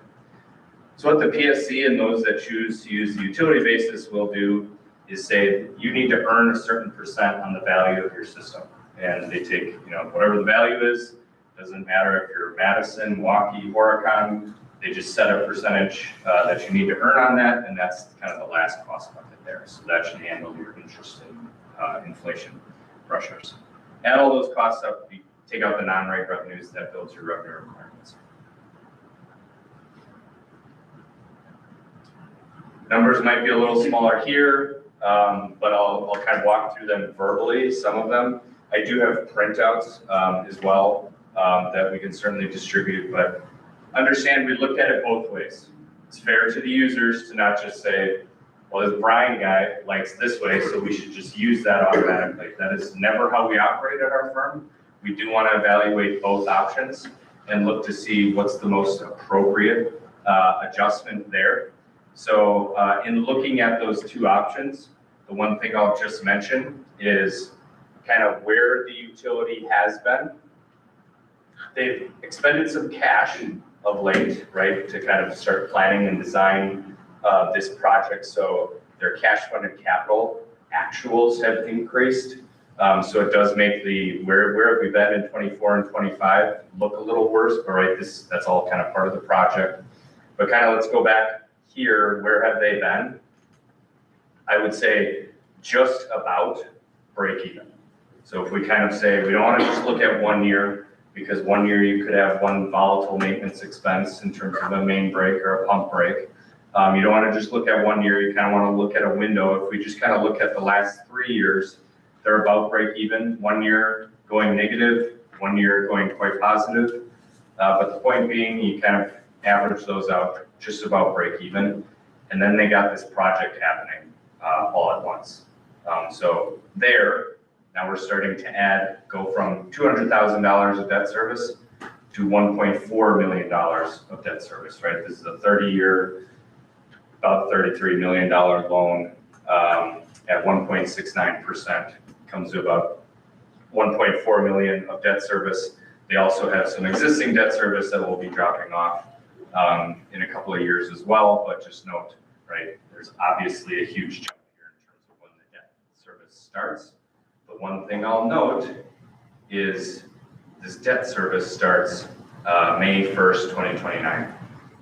So what the PSC and those that choose to use the utility basis will do is say, you need to earn a certain percent on the value of your system. And they take, whatever the value is, doesn't matter if you're Madison, Milwaukee, Horicon, they just set a percentage that you need to earn on that, and that's kind of the last cost bucket there. So that should handle your interest and inflation pressures. Add all those costs up, you take out the non-rate revenues, that builds your revenue requirements. Numbers might be a little smaller here, but I'll kind of walk through them verbally, some of them. I do have printouts as well that we can certainly distribute, but understand we looked at it both ways. It's fair to the users to not just say, well, this Brian guy likes this way, so we should just use that automatically. That is never how we operate at our firm. We do want to evaluate both options and look to see what's the most appropriate adjustment there. So in looking at those two options, the one thing I'll just mention is kind of where the utility has been. They've expended some cash of late, right, to kind of start planning and design this project. So their cash funded capital actuals have increased. So it does make the where have we been in 24 and 25 look a little worse, but right, that's all kind of part of the project. But kind of let's go back here, where have they been? I would say just about break even. So if we kind of say, we don't want to just look at 1 year, because 1 year you could have one volatile maintenance expense in terms of a main break or a pump break. You don't want to just look at 1 year, you kind of want to look at a window. If we just kind of look at the last 3 years, they're about break even, 1 year going negative, 1 year going quite positive. But the point being, you kind of average those out just about break even. And then they got this project happening all at once. So there, now we're starting to go from $200,000 of debt service to $1.4 million of debt service, right? This is a 30-year, about $33 million loan at 1.69%, comes to about 1.4 million of debt service. They also have some existing debt service that will be dropping off in a couple of years as well, but just note, right, there's obviously a huge jump here in terms of when the debt service starts. But one thing I'll note is this debt service starts May 1st, 2029.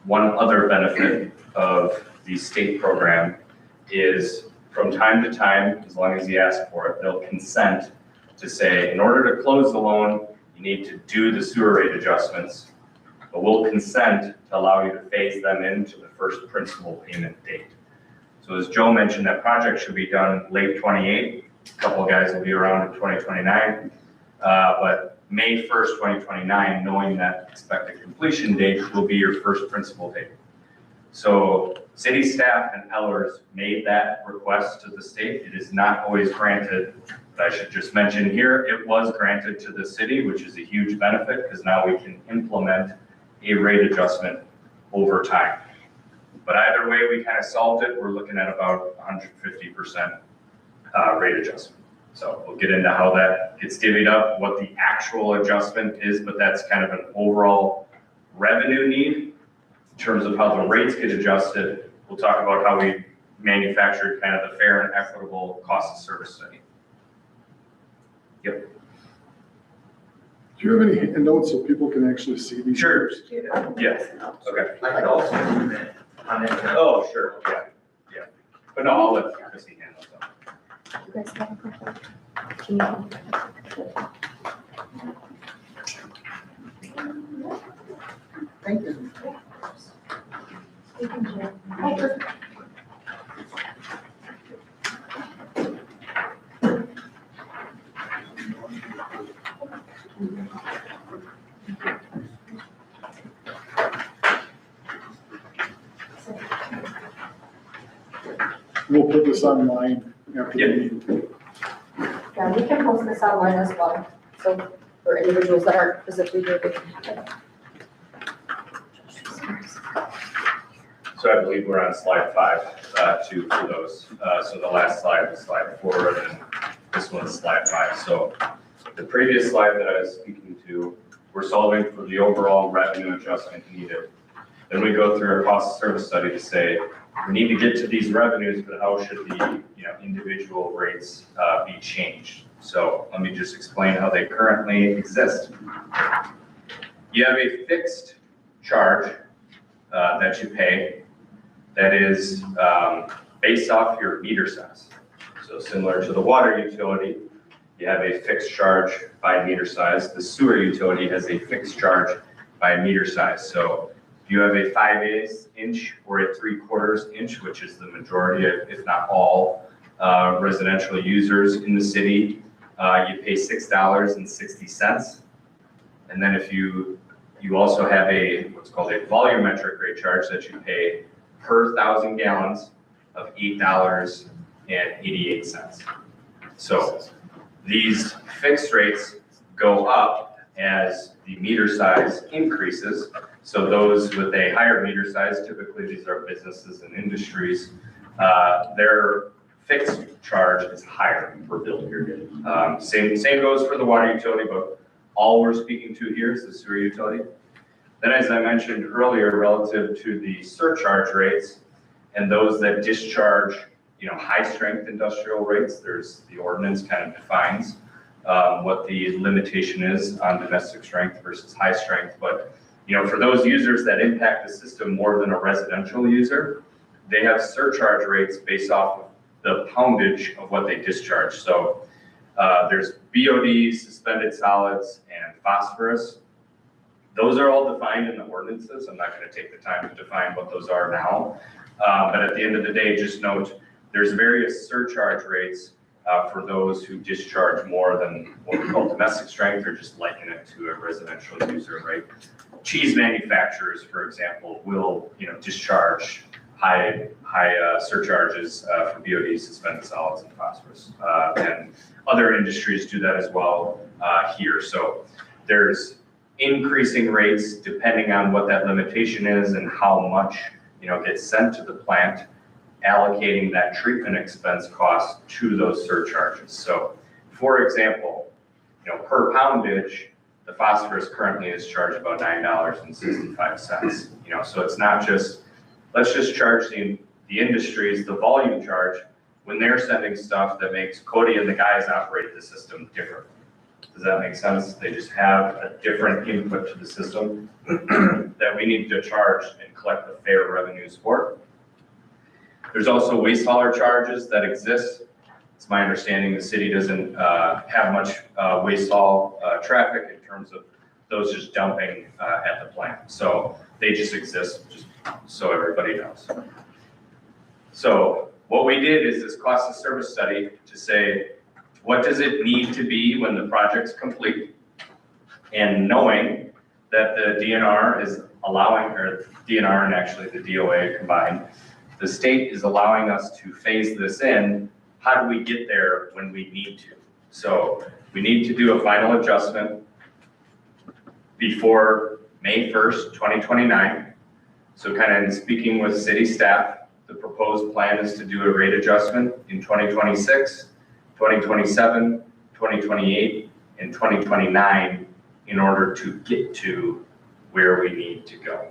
One other benefit of the state program is from time to time, as long as you ask for it, they'll consent to say, in order to close the loan, you need to do the sewer rate adjustments, but we'll consent to allow you to phase them into the first principal payment date. So as Joe mentioned, that project should be done late 28. A couple of guys will be around in 2029, but May 1st, 2029, knowing that expected completion date will be your first principal date. So city staff and Ellers made that request to the state. It is not always granted, but I should just mention here, it was granted to the city, which is a huge benefit because now we can implement a rate adjustment over time. But either way we kind of solved it, we're looking at about 150% rate adjustment. So we'll get into how that gets divvied up, what the actual adjustment is, but that's kind of an overall revenue need. In terms of how the rates get adjusted, we'll talk about how we manufactured kind of the fair and equitable cost of service study. Yep. Do you have any notes so people can actually see these? Sure. Yes. Okay. I could also zoom in on it. Oh, sure. Yeah. Yeah. But no, I'll let Chrissy handle that. You guys have a question? Can you- Thank you. Oh, perfect. We'll put this online after the Yeah. meeting. Yeah, we can post this online as well, so for individuals that aren't physically here, they can have it. So I believe we're on slide 5, too, for those. So the last slide was slide 4, and then this one's slide 5. So the previous slide that I was speaking to, we're solving for the overall revenue adjustment needed. Then we go through a cost of service study to say, we need to get to these revenues, but how should the individual rates be changed? So let me just explain how they currently exist. You have a fixed charge that you pay that is based off your meter size. So similar to the water utility, you have a fixed charge by meter size. The sewer utility has a fixed charge by meter size. So if you have a 5/8 inch or a 3/4 inch, which is the majority of, if not all, residential users in the city, you pay $6.60. And then if you also have what's called a volumetric rate charge that you pay per 1,000 gallons of $8.88. So these fixed rates go up as the meter size increases. So those with a higher meter size, typically these are businesses and industries, their fixed charge is higher per bill period. Same goes for the water utility, but all we're speaking to here is the sewer utility. Then, as I mentioned earlier, relative to the surcharge rates and those that discharge, high-strength industrial rates, the ordinance kind of defines what the limitation is on domestic strength versus high strength. But, for those users that impact the system more than a residential user, they have surcharge rates based off of the poundage of what they discharge. So there's BOD, suspended solids, and phosphorus. Those are all defined in the ordinances. I'm not going to take the time to define what those are now. But at the end of the day, just note there's various surcharge rates for those who discharge more than what we call domestic strength, or just liken it to a residential user, right? Cheese manufacturers, for example, will discharge high surcharges for BOD, suspended solids, and phosphorus. And other industries do that as well here. So there's increasing rates depending on what that limitation is and how much gets sent to the plant, allocating that treatment expense cost to those surcharges. So for example, per poundage, the phosphorus currently is charged about $9.65. So it's not just, let's just charge the industries the volume charge when they're sending stuff that makes Cody and the guys operate the system differently. Does that make sense? They just have a different input to the system that we need to charge and collect the fair revenues for. There's also waste hauler charges that exist. It's my understanding the city doesn't have much waste haul traffic in terms of those just dumping at the plant. So they just exist, just so everybody knows. So what we did is this cost of service study to say, what does it need to be when the project's complete? And knowing that the DNR is allowing, or DNR and actually the DOA combined, the state is allowing us to phase this in. How do we get there when we need to? So we need to do a final adjustment before May 1st, 2029. So kind of in speaking with city staff, the proposed plan is to do a rate adjustment in 2026 2027, 2028, and 2029 in order to get to where we need to go.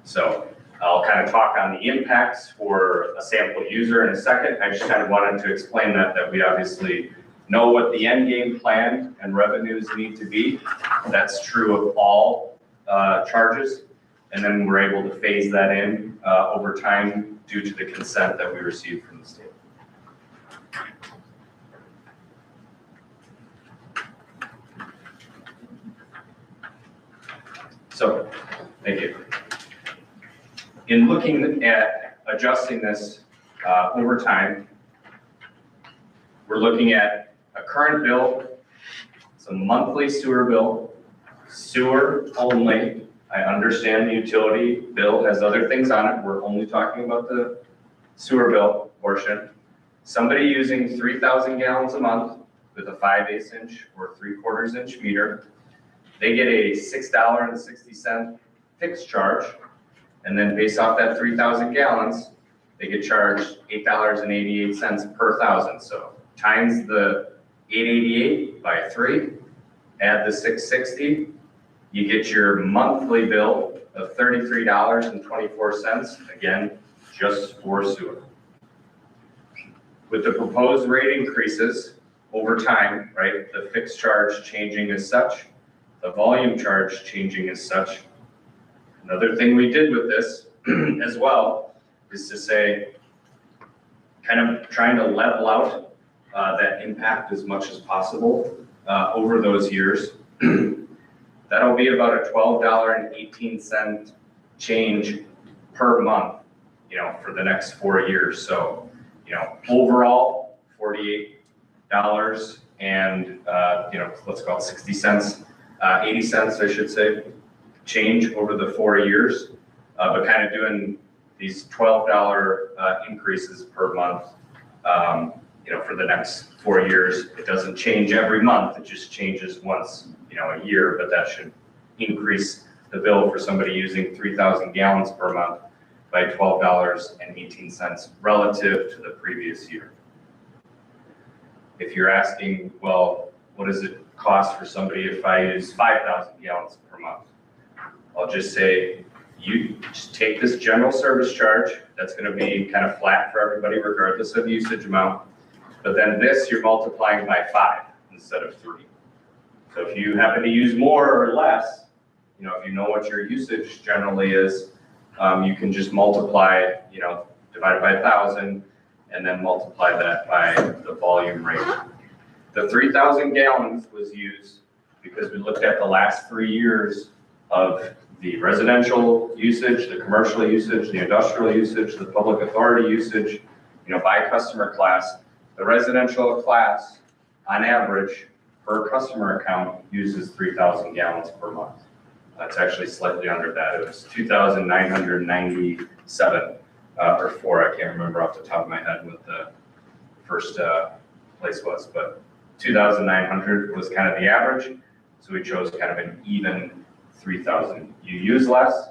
So I'll kind of talk on the impacts for a sample user in a second. I just kind of wanted to explain that we obviously know what the end game plan and revenues need to be. That's true of all charges. And then we're able to phase that in over time due to the consent that we received from the state. So, thank you. In looking at adjusting this over time, we're looking at a current bill, it's a monthly sewer bill, sewer only. I understand the utility bill has other things on it. We're only talking about the sewer bill portion. Somebody using 3,000 gallons a month with a 5/8 inch or 3/4 inch meter, they get a $6.60 fixed charge. And then based off that 3,000 gallons, they get charged $8.88 per thousand. So times the 888 by 3, add the 660, you get your monthly bill of $33.24, again, just for sewer. With the proposed rate increases over time, right, the fixed charge changing as such, the volume charge changing as such. Another thing we did with this as well is to say, kind of trying to level out that impact as much as possible over those years. That'll be about a $12.18 change per month, you know, for the next 4 years. So, you know, overall, $48 and, you know, let's call it 60 cents, 80 cents, I should say, change over the 4 years, but kind of doing these $12 increases per month, you know, for the next 4 years. It doesn't change every month, it just changes once, you know, a year, but that should increase the bill for somebody using 3,000 gallons per month by $12.18 relative to the previous year. If you're asking, well, what does it cost for somebody if I use 5,000 gallons per month? I'll just say, you just take this general service charge, that's gonna be kind of flat for everybody regardless of usage amount, but then this you're multiplying by 5 instead of 3. So if you happen to use more or less, you know, if you know what your usage generally is, you can just multiply, you know, divide it by 1,000 and then multiply that by the volume rate. The 3,000 gallons was used because we looked at the last 3 years of the residential usage, the commercial usage, the industrial usage, the public authority usage, you know, by customer class. The residential class, on average, per customer account, uses 3,000 gallons per month. It's actually slightly under that. It was 2,997 or 4. I can't remember off the top of my head what the first place was, but 2,900 was kind of the average. So we chose kind of an even 3,000. You use less,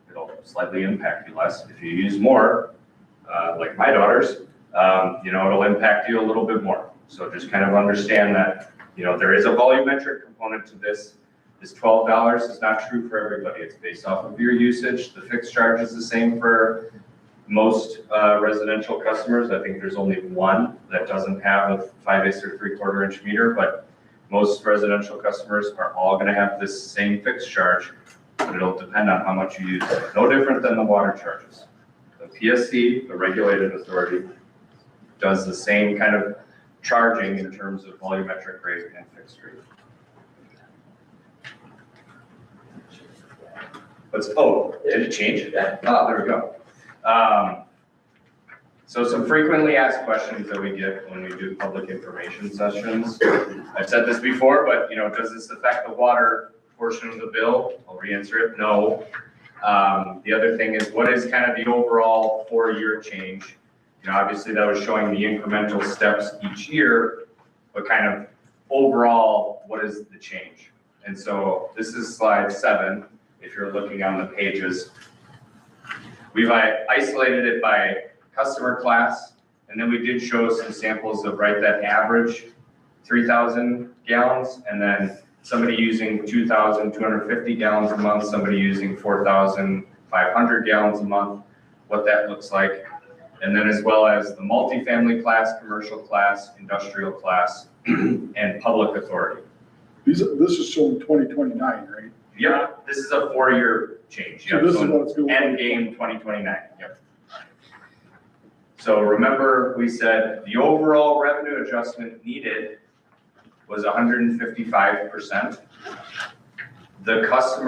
it'll slightly impact you less. If you use more, like my daughters, you know, it'll impact you a little bit more. So just kind of understand that, you know, there is a volumetric component to this. This $12 is not true for everybody. It's based off of your usage. The fixed charge is the same for most residential customers. I think there's only one that doesn't have a 5/8 or 3/4 inch meter, but most residential customers are all gonna have this same fixed charge, but it'll depend on how much you use. No different than the water charges. The PSC, the regulated authority, does the same kind of charging in terms of volumetric rate and fixed rate. Did it change? Oh, there we go. So some frequently asked questions that we get when we do public information sessions. I've said this before, but you know, does this affect the water portion of the bill? I'll re-answer it, no. The other thing is, what is kind of the overall 4-year change? You know, obviously that was showing the incremental steps each year, but kind of overall, what is the change? And so this is slide 7. If you're looking on the pages, we've isolated it by customer class, and And then we did show some samples of, right, that average 3,000 gallons, and then somebody using 2,250 gallons a month, somebody using 4,500 gallons a month, what that looks like. And then as well as the multifamily class, commercial class, industrial class, and public authority. This is showing 2029, right? Yeah, this is a 4-year change. So Yep, this is what it's going. end game 2029, yep. So remember, we said the overall revenue adjustment needed was 155%. The cost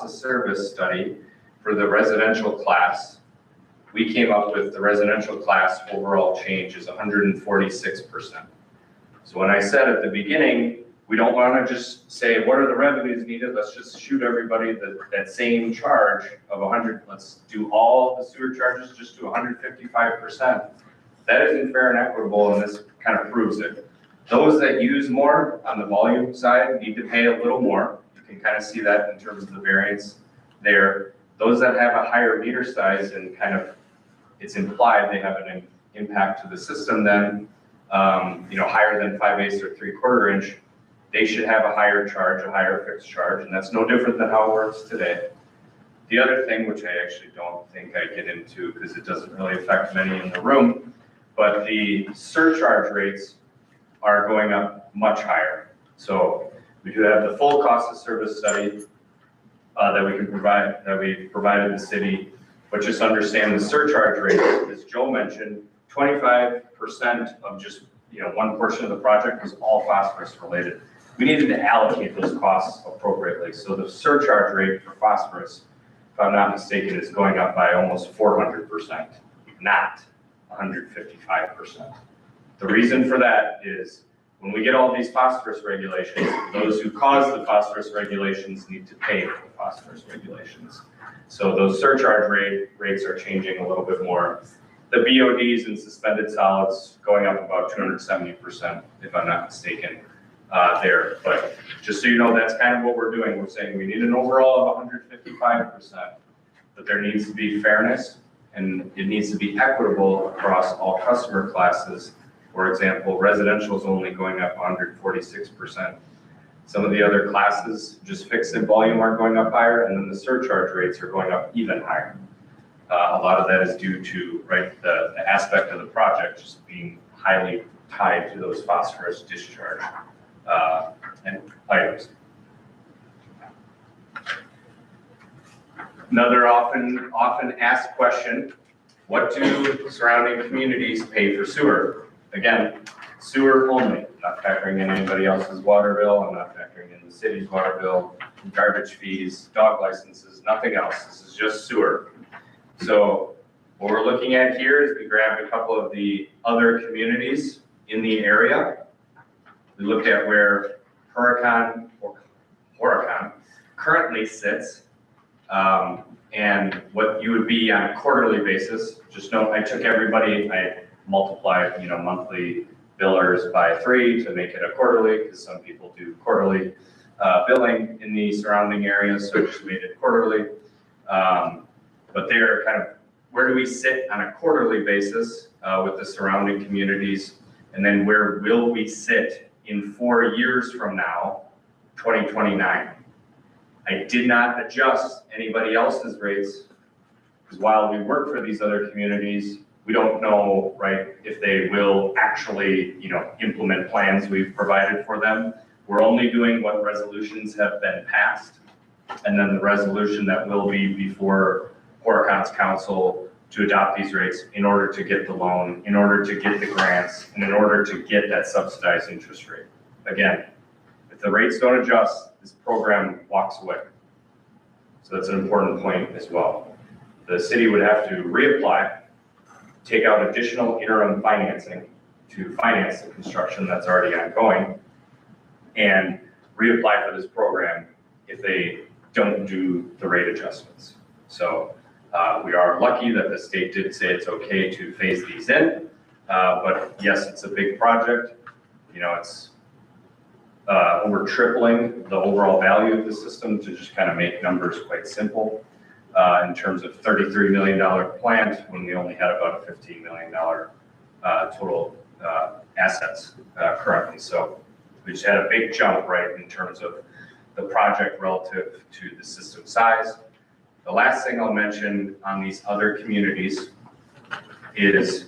of service study for the residential class, we came up with the residential class overall change is 146%. So when I said at the beginning, we don't want to just say, what are the revenues needed? Let's just shoot everybody that same charge of 100. Let's do all the sewer charges just to 155%. That isn't fair and equitable, and this kind of proves it. Those that use more on the volume side need to pay a little more. You can kind of see that in terms of the variance there. Those that have a higher meter size and kind of, it's implied they have an impact to the system then, higher than 5/8 or 3/4 inch, they should have a higher charge, a higher fixed charge, and that's no different than how it works today. The other thing, which I actually don't think I get into because it doesn't really affect many in the room, but the surcharge rates are going up much higher. So we do have the full cost of service study that we provided the city, but just understand the surcharge rate, as Joe mentioned, 25% of just one portion of the project was all phosphorus related. We needed to allocate those costs appropriately. So the surcharge rate for phosphorus, if I'm not mistaken, is going up by almost 400%, not 155%. The reason for that is when we get all these phosphorus regulations, those who cause the phosphorus regulations need to pay for the phosphorus regulations. So those surcharge rates are changing a little bit more. The BODs and suspended solids going up about 270%, if I'm not mistaken, there. But just so you know, that's kind of what we're doing. We're saying we need an overall of 155%, but there needs to be fairness and it needs to be equitable across all customer classes. For example, residential is only going up 146%. Some of the other classes, just fixed in volume, are going up higher, and then the surcharge rates are going up even higher. A lot of that is due to, the aspect of the project just being highly tied to those phosphorus discharge and items. Another often asked question, what do surrounding communities pay for sewer? Again, sewer only, not factoring in anybody else's water bill, I'm not factoring in the city's water bill, garbage fees, dog licenses, nothing else. This is just sewer. So what we're looking at here is we grabbed a couple of the other communities in the area. We looked at where Horicon currently sits, and what you would be on a quarterly basis. Just know I took everybody, I multiplied, monthly billers by 3 to make it a quarterly, because some people do quarterly billing in the surrounding areas, so I just made it quarterly. But they're kind of, where do we sit on a quarterly basis with the surrounding communities? And then where will we sit in 4 years from now, 2029? I did not adjust anybody else's rates, because while we work for these other communities, we don't know, if they will actually, implement plans we've provided for them. We're only doing what resolutions have been passed, and then the resolution that will be before Horicon's council to adopt these rates in order to get the loan, in order to get the grants, and in order to get that subsidized interest rate. Again, if the rates don't adjust, this program walks away. So that's an important point as well. The city would have to reapply, take out additional interim financing to finance the construction that's already ongoing, and reapply for this program if they don't do the rate adjustments. So we are lucky that the state did say it's okay to phase these in, but yes, it's a big project. It's over tripling the overall value of the system, to just kind of make numbers quite simple. in terms of $33 million plant when we only had about a $15 million total assets currently. So we just had a big jump, right, in terms of the project relative to the system size. The last thing I'll mention on these other communities is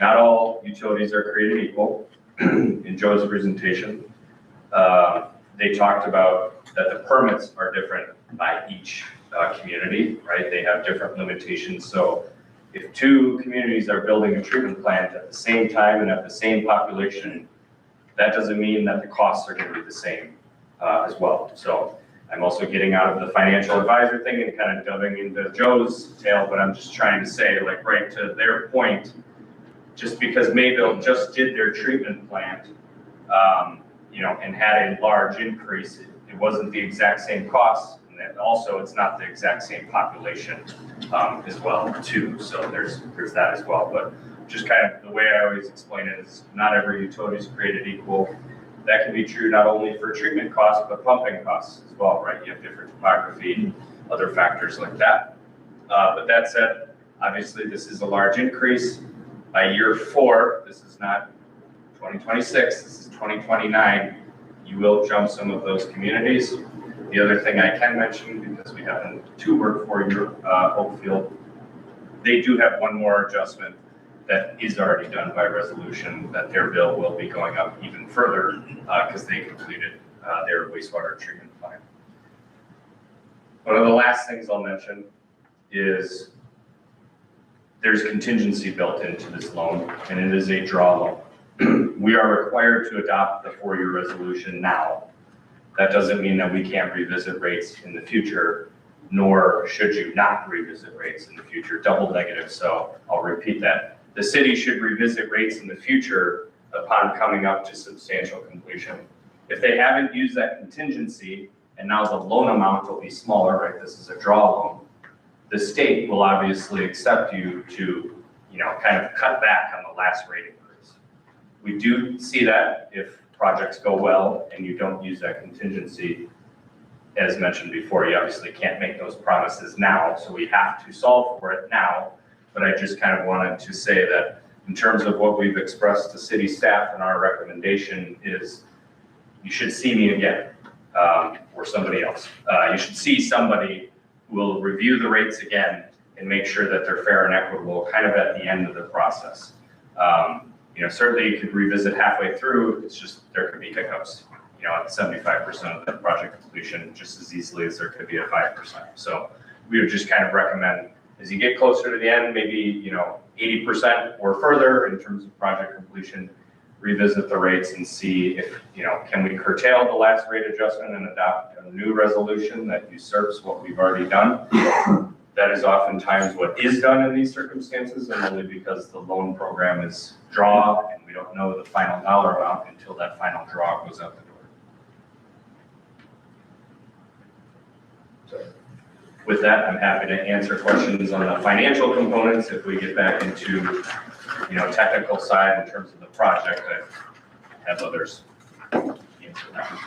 not all utilities are created equal. In Joe's presentation, they talked about that the permits are different by each community, right? They have different limitations. So if two communities are building a treatment plant at the same time and at the same population, that doesn't mean that the costs are going to be the same as well. So I'm also getting out of the financial advisor thing and kind of delving into Joe's tale, but I'm just trying to say, like, right to their point, just because Mayville just did their treatment plant, you know, and had a large increase, it wasn't the exact same cost. And then also it's not the exact same population as well too. So there's that as well. But just kind of the way I always explain it is not every utility is created equal. That can be true not only for treatment costs, but pumping costs as well, right? You have different topography and other factors like that. But that said, obviously this is a large increase. By year 4, this is not 2026, this is 2029, you will jump some of those communities. The other thing I can mention, because we happen to work for your Oakfield, they do have one more adjustment that is already done by resolution, that their bill will be going up even further because they completed their wastewater treatment plant. One of the last things I'll mention is there's contingency built into this loan, and it is a draw loan. We are required to adopt the 4-year resolution now. That doesn't mean that we can't revisit rates in the future, nor should you not revisit rates in the future, double negative. So I'll repeat that. The city should revisit rates in the future upon coming up to substantial completion. If they haven't used that contingency, and now the loan amount will be smaller, right? This is a draw loan. The state will obviously accept you to, you know, kind of cut back on the last rate increase. We do see that if projects go well and you don't use that contingency. As mentioned before, you obviously can't make those promises now, so we have to solve for it now. But I just kind of wanted to say that in terms of what we've expressed to city staff and our recommendation is you should see me again or somebody else. You should see somebody who will review the rates again and make sure that they're fair and equitable kind of at the end of the process. You know, certainly you could revisit halfway through, it's just there could be hiccups, you know, at 75% of the project completion just as easily as there could be at 5%. So we would just kind of recommend as you get closer to the end, maybe, you know, 80% or further in terms of project completion, revisit the rates and see if, you know, can we curtail the last rate adjustment and adopt a new resolution that usurps what we've already done. That is oftentimes what is done in these circumstances, and only because the loan program is draw and we don't know the final dollar amount until that final draw goes out the door. So with that, I'm happy to answer questions on the financial components. If we get back into, you know, technical side in terms of the project, I have others answer that.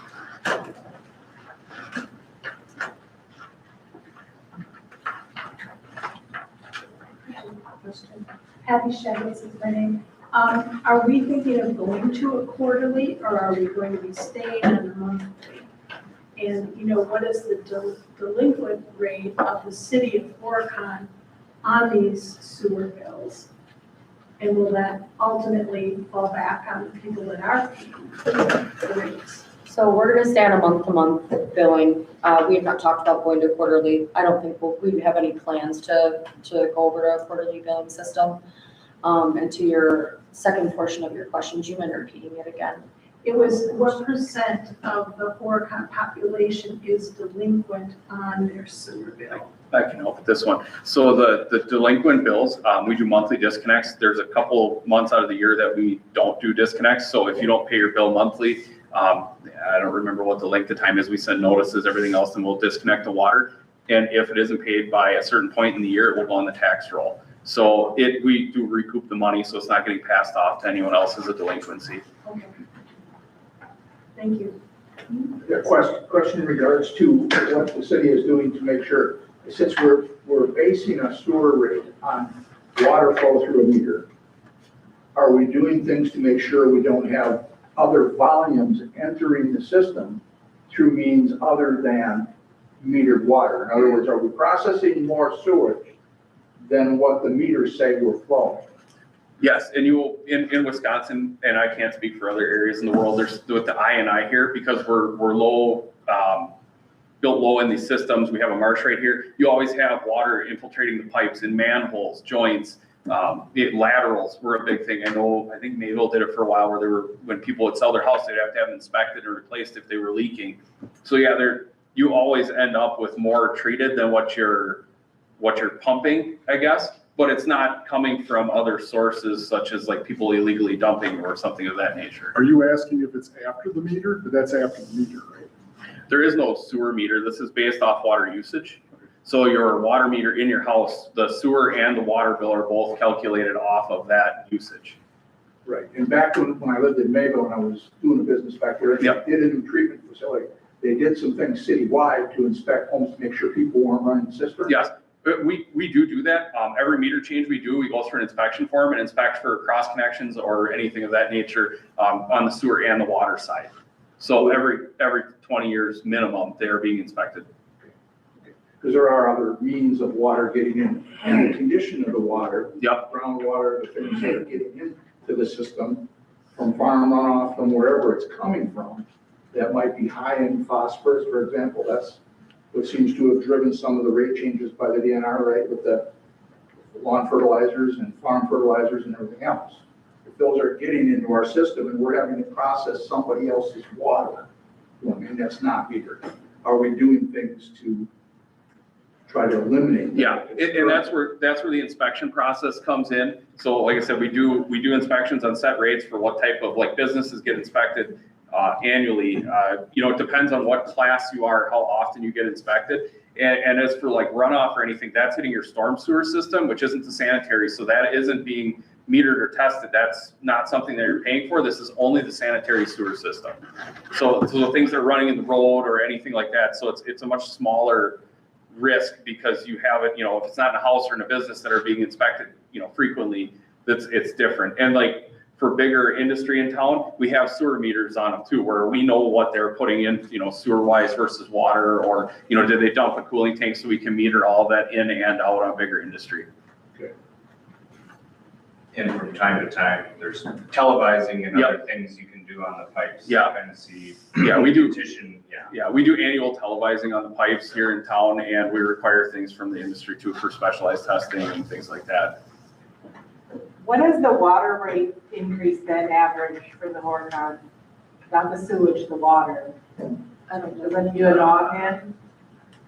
Abby Shevitz is my name. Are we thinking of going to a quarterly, or are we going to be staying on a monthly? And, you know, what is the delinquent rate of the city of Horicon on these sewer bills? And will that ultimately fall back on the people that are paying the rates? So we're gonna stay on a month-to-month billing. We have not talked about going to quarterly. I don't think we have any plans to go over to a quarterly billing system. And to your second portion of your question, do you mind repeating it again? It was what percent of the Horicon population is delinquent on their sewer bill? I can help with this one. So the delinquent bills, we do monthly disconnects. There's a couple months out of the year that we don't do disconnects. So if you don't pay your bill monthly, I don't remember what the length of time is. We send notices, everything else, and we'll disconnect the water. And if it isn't paid by a certain point in the year, it will go on the tax roll. So we do recoup the money, so it's not getting passed off to anyone else as a delinquency. Okay. Thank you. The question in regards to what the city is doing to make sure, since we're we're basing a sewer rate on water flow through a meter, are we doing things to make sure we don't have other volumes entering the system through means other than metered water? In other words, are we processing more sewage than what the meters say we're flowing? Yes, and you will, in Wisconsin, and I can't speak for other areas in the world, there's with the I here, because we're low, built low in these systems, we have a marsh right here, you always have water infiltrating the pipes in manholes, joints, laterals were a big thing. I think Mayville did it for a while where when people would sell their house, they'd have to have them inspected or replaced if they were leaking. So yeah, you always end up with more treated than what you're pumping, I guess, but it's not coming from other sources such as like people illegally dumping or something of that nature. Are you asking if it's after the meter? But that's after the meter, right? There is no sewer meter. This is based off water usage. So your water meter in your house, the sewer and the water bill are both calculated off of that usage. Right, and back when I lived in Mayville and I was doing a business back there, they did a new treatment facility. They did some things citywide to inspect homes to make sure people weren't running cisterns. Yes, but we do that. Every meter change we do, we go through an inspection form and inspect for cross connections or anything of that nature on the sewer and the water side. So every 20 years minimum, they are being inspected. Because there are other means of water getting in, and the condition of the water, Yep. groundwater, the things that are getting into the system from farm runoff, from wherever it's coming from, that might be high in phosphorus, for example. That's what seems to have driven some of the rate changes by the DNR, right, with the lawn fertilizers and farm fertilizers and everything else. If those are getting into our system and we're having to process somebody else's water, I mean, that's not metered. Are we doing things to try to eliminate that? Yeah, and that's where the inspection process comes in. So like I said, we do inspections on set rates for what type of like businesses get inspected annually. It depends on what class you are, how often you get inspected. And as for like runoff or anything, that's hitting your storm sewer system, which isn't the sanitary. So that isn't being metered or tested. That's not something that you're paying for. This is only the sanitary sewer system. So the things that are running in the road or anything like that. So it's a much smaller risk because you have it, if it's not in a house or in a business that are being inspected, frequently, it's different. And like for bigger industry in town, we have sewer meters on them too, where we know what they're putting in, sewer wise versus water, or, did they dump a cooling tank so we can meter all that in and out on bigger industry. And from time to time, there's televising and other things you can do on the pipes. Yeah. Kind of see. Yeah, we do. Petition, Yeah, we do annual televising on the pipes here in town, and we require things from the industry too for specialized testing and things like that. What has the water rate increase been average for the Horicon? Not the sewage, the water. I don't know, does you know offhand?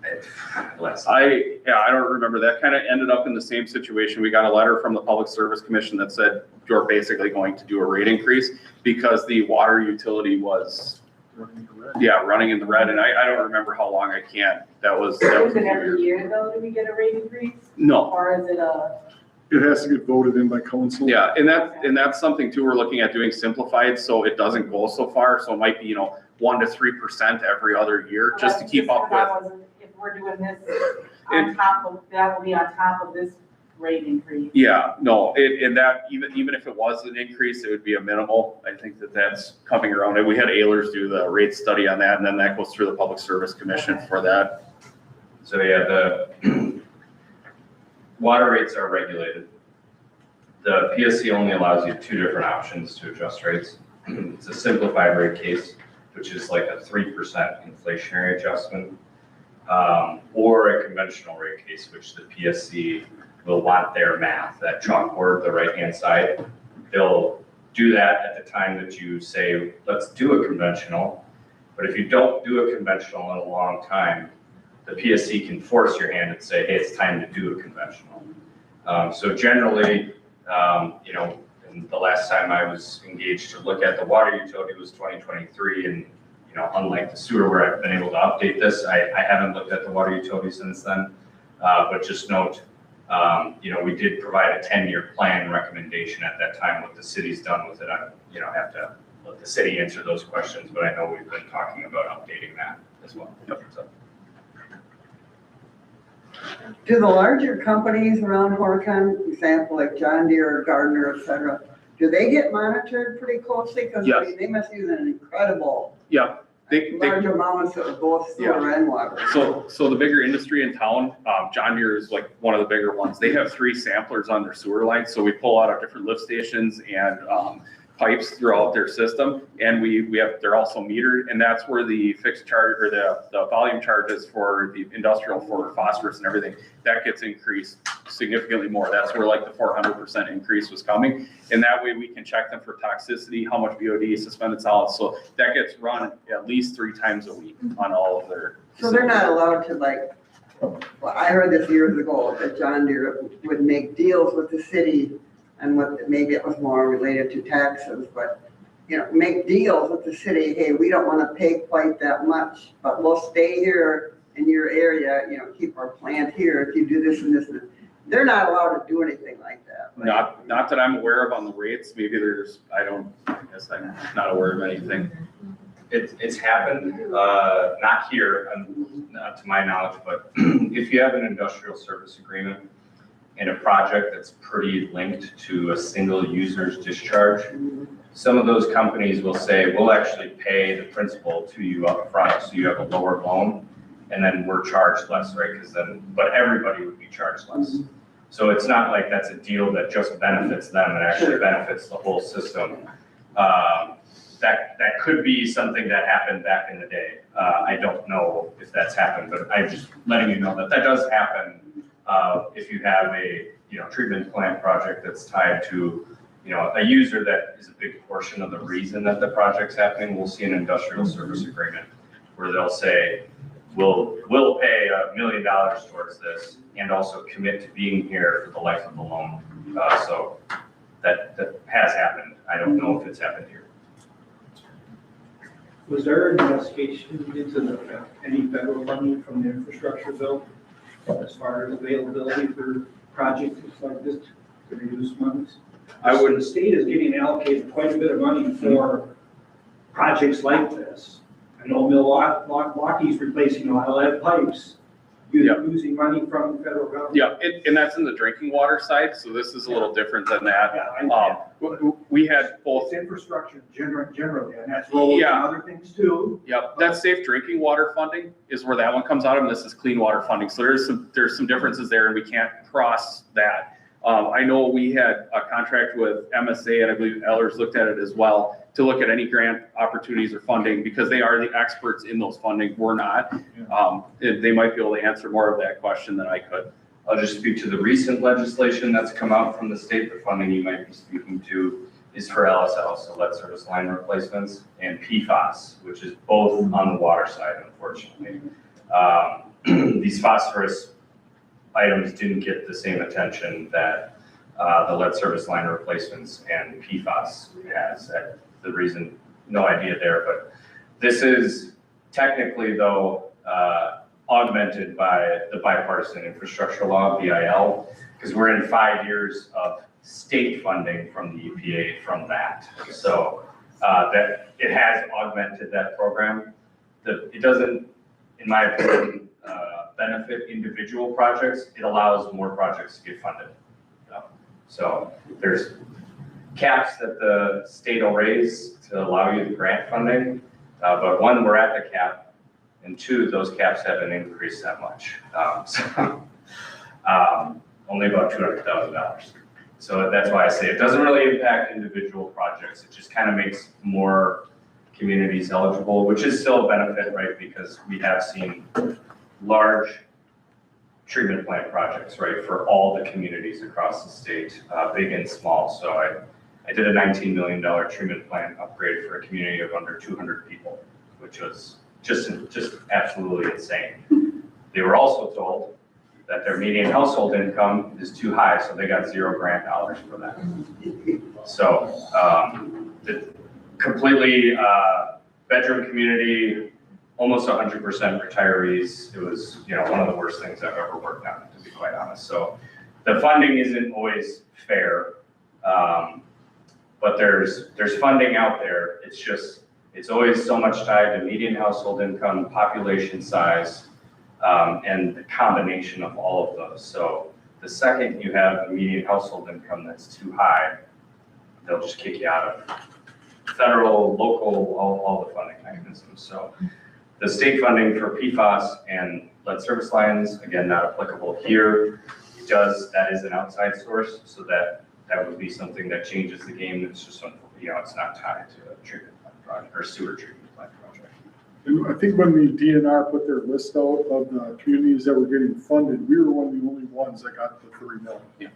I don't remember. That kind of ended up in the same situation. We got a letter from the Public Service Commission that said you're basically going to do a rate increase because the water utility was running in the red. And I don't remember how long. I can't. That was Is it every year though, do we get a rate increase? No. Or is it It has to get voted in by council. Yeah, and that's something too, we're looking at doing simplified, so it doesn't go so far. So it might be, 1 to 3% every other year, just to keep up with. If we're doing this on top of, that will be on top of this rate increase. Yeah, no, and that, even if it was an increase, it would be a minimal. I think that's coming around. And we had Ehlers do the rate study on that, and then that goes through the Public Service Commission for that. So the water rates are regulated. The PSC only allows you 2 different options to adjust rates. It's a simplified rate case, which is like a 3% inflationary adjustment, or a conventional rate case, which the PSC will want their math, that chalkboard, the right-hand side. They'll do that at the time that you say, let's do a conventional. But if you don't do a conventional in a long time, the PSC can force your hand and say, hey, it's time to do a conventional. So generally, and the last time I was engaged to look at the water utility was 2023, and unlike the sewer where I've been able to update this, I haven't looked at the water utility since then. But just note, we did provide a 10-year plan recommendation at that time. What the city's done with it, I have to let the city answer those questions, but I know we've been talking about updating that as well. So. Do the larger companies around Horicon, example like John Deere, Gardner, et cetera, do they get monitored pretty closely? Because Yes. they must use an incredible Yeah, they, large amounts of both sewer and water. so the bigger industry in town, John Deere is like one of the bigger ones. They have 3 samplers on their sewer lines, so we pull out of different lift stations and, pipes throughout their system, and they're also metered, and that's where the fixed charge or the volume charges for the industrial for phosphorus and everything, that gets increased significantly more. That's where like the 400% increase was coming, and that way we can check them for toxicity, how much BOD, suspended solids, so that gets run at least 3 times a week on all of their. So they're not allowed to like, well, I heard this years ago, that John Deere would make deals with the city, and what, maybe it was more related to taxes, but, you know, make deals with the city, hey, we don't wanna pay quite that much, but we'll stay here in your area, you know, keep our plant here if you do this and this. And they're not allowed to do anything like that. Not that I'm aware of on the rates, maybe I guess I'm not aware of anything. It's happened, not here, not to my knowledge, but if you have an industrial service agreement in a project that's pretty linked to a single user's discharge, some of those companies will say, we'll actually pay the principal to you up front, so you have a lower loan, and then we're charged less, right? But everybody would be charged less. So it's not like that's a deal that just benefits them, it actually benefits the whole system. That could be something that happened back in the day. I don't know if that's happened, but I'm just letting you know that does happen. If you have a, treatment plant project that's tied to, a user that is a big portion of the reason that the project's happening, we'll see an industrial service agreement where they'll say, we'll pay $1 million towards this and also commit to being here for the life of the loan. So that has happened. I don't know if it's happened here. Was there an investigation into any federal funding from the infrastructure bill as far as availability for projects like this to reduce funds? The state is getting allocated quite a bit of money for projects like this. I know Milwaukee's replacing a lot of lead pipes using money from the federal government. Yeah, and that's in the drinking water side, so this is a little different than that. We had both. It's infrastructure generally, and that's roads and other things too. Yep, that's safe drinking water funding is where that one comes out of, and this is clean water funding. So there's some differences there, and we can't cross that. I know we had a contract with MSA, and I believe Ellers looked at it as well, to look at any grant opportunities or funding, because they are the experts in those funding. We're not. They might be able to answer more of that question than I could. I'll just speak to the recent legislation that's come out from the state. The funding you might be speaking to is for LSL, so lead service line replacements, and PFAS, which is both on the water side, unfortunately. These phosphorus items didn't get the same attention that the lead service line replacements and PFAS has. The reason, no idea there, but this is technically, though, augmented by the bipartisan infrastructure law, BIL, because we're in 5 years of state funding from the EPA from that. So that it has augmented that program. It doesn't, in my opinion, benefit individual projects. It allows more projects to get funded. So there's caps that the state will raise to allow you the grant funding, but one, we're at the cap, and two, those caps haven't increased that much. Only about $200,000. So that's why I say it doesn't really impact individual projects. It just kind of makes more communities eligible, which is still a benefit, right? Because we have seen large treatment plant projects, right, for all the communities across the state, big and small. So I did a $19 million treatment plant upgrade for a community of under 200 people, which was just absolutely insane. They were also told that their median household income is too high, so they got $0 grant dollars for that. So completely bedroom community, almost 100% retirees. It was, one of the worst things I've ever worked on, to be quite honest. So the funding isn't always fair, but there's funding out there. It's always so much tied to median household income, population size, and the combination of all of those. So the second you have a median household income that's too high, they'll just kick you out of federal, local, all the funding mechanisms. So the state funding for PFAS and lead service lines, again, not applicable here. That is an outside source, so that would be something that changes the game. It's just, it's not tied to a treatment plant project or sewer treatment plant project. And I think when the DNR put their list out of the communities that were getting funded, we were one of the only ones that got the 3 million.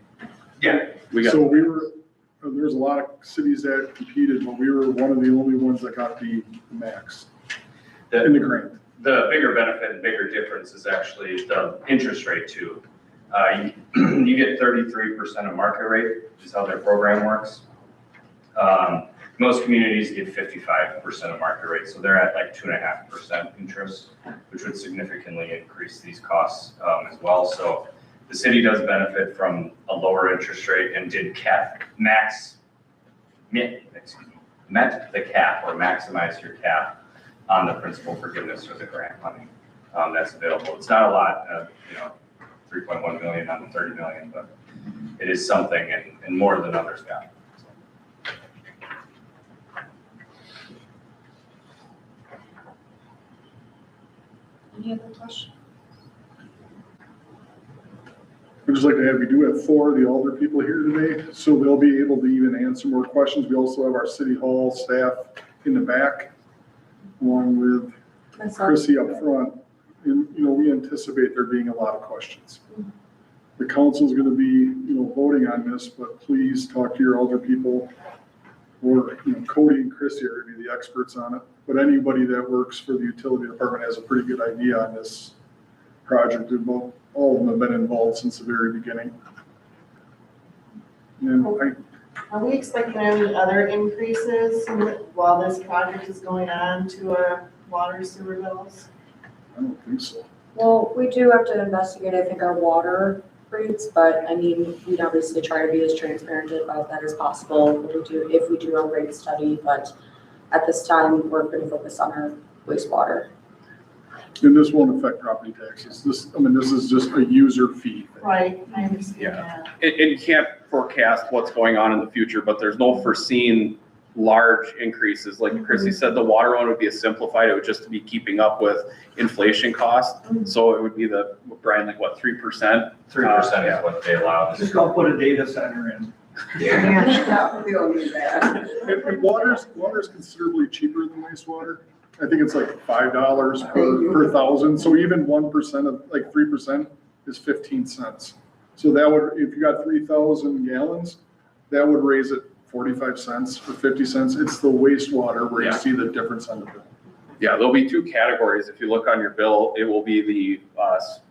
Yeah, So we were, there's a lot of cities that competed, but we were one of the only ones that got the max in the grant. The bigger benefit and bigger difference is actually the interest rate too. You get 33% of market rate, which is how their program works. Most communities get 55% of market rate, so they're at like 2.5% interest, which would significantly increase these costs as well. So the city does benefit from a lower interest rate and did met the cap or maximize your cap on the principal forgiveness or the grant money that's available. It's not a lot, 3.1 million on the 30 million, but it is something and more than others got. Any other questions? I'd just like to have, we do have 4 of the older people here today, so they'll be able to even answer more questions. We also have our city hall staff in the back, along with Chrissy up front. And, we anticipate there being a lot of questions. The council's gonna be, voting on this, but please talk to your elder people, or, Cody and Chrissy are gonna be the experts on it. But anybody that works for the utility department has a pretty good idea on this project, and all of them have been involved since the very beginning. And Are we expecting any other increases while this project is going on to our water sewer bills? I don't think so. Well, we do have to investigate, I think, our water rates, but I mean, we'd obviously try to be as transparent about that as possible if we do a rate study, but at this time, we're pretty focused on our wastewater. And this won't affect property taxes. This is just a user fee. Right, I understand that. And you can't forecast what's going on in the future, but there's no foreseen large increases. Like Chrissy said, the water one would be a simplified, it would just be keeping up with inflation costs. So it would be Brian, 3%? 3% is what they allow. Just go put a data center in. Yeah, we don't need that. And water's considerably cheaper than wastewater. I think it's like $5 per thousand. So even 1% of 3% is 15 cents. So that would, if you got 3,000 gallons, that would raise it 45 cents or 50 cents. It's the wastewater where you see the difference on the bill. Yeah, there'll be 2 categories. If you look on your bill, it will be the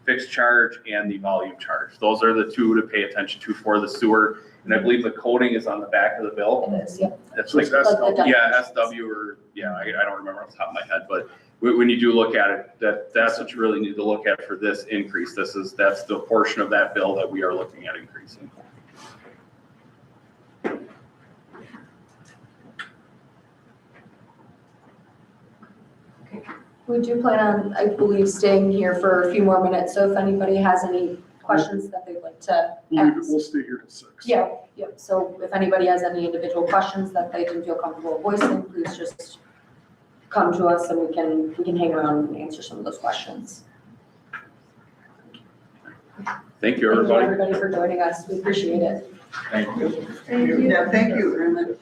fixed charge and the volume charge. Those are the 2 to pay attention to for the sewer. And I believe the coding is on the back of the bill. It is, yep. That's So it's SW. Yeah, SW or, I don't remember off the top of my head, but when you do look at it, that's what you really need to look at for this increase. That's the portion of that bill that we are looking at increasing. We do plan on, I believe, staying here for a few more minutes, so if anybody has any questions that they'd like to ask. We'll stay here till 6. Yeah, so if anybody has any individual questions that they didn't feel comfortable voicing, please just come to us and we can hang around and answer some of those questions. Thank you, everybody. Thank you, everybody, for joining us. We appreciate it. Thank you. Yeah, thank you very much.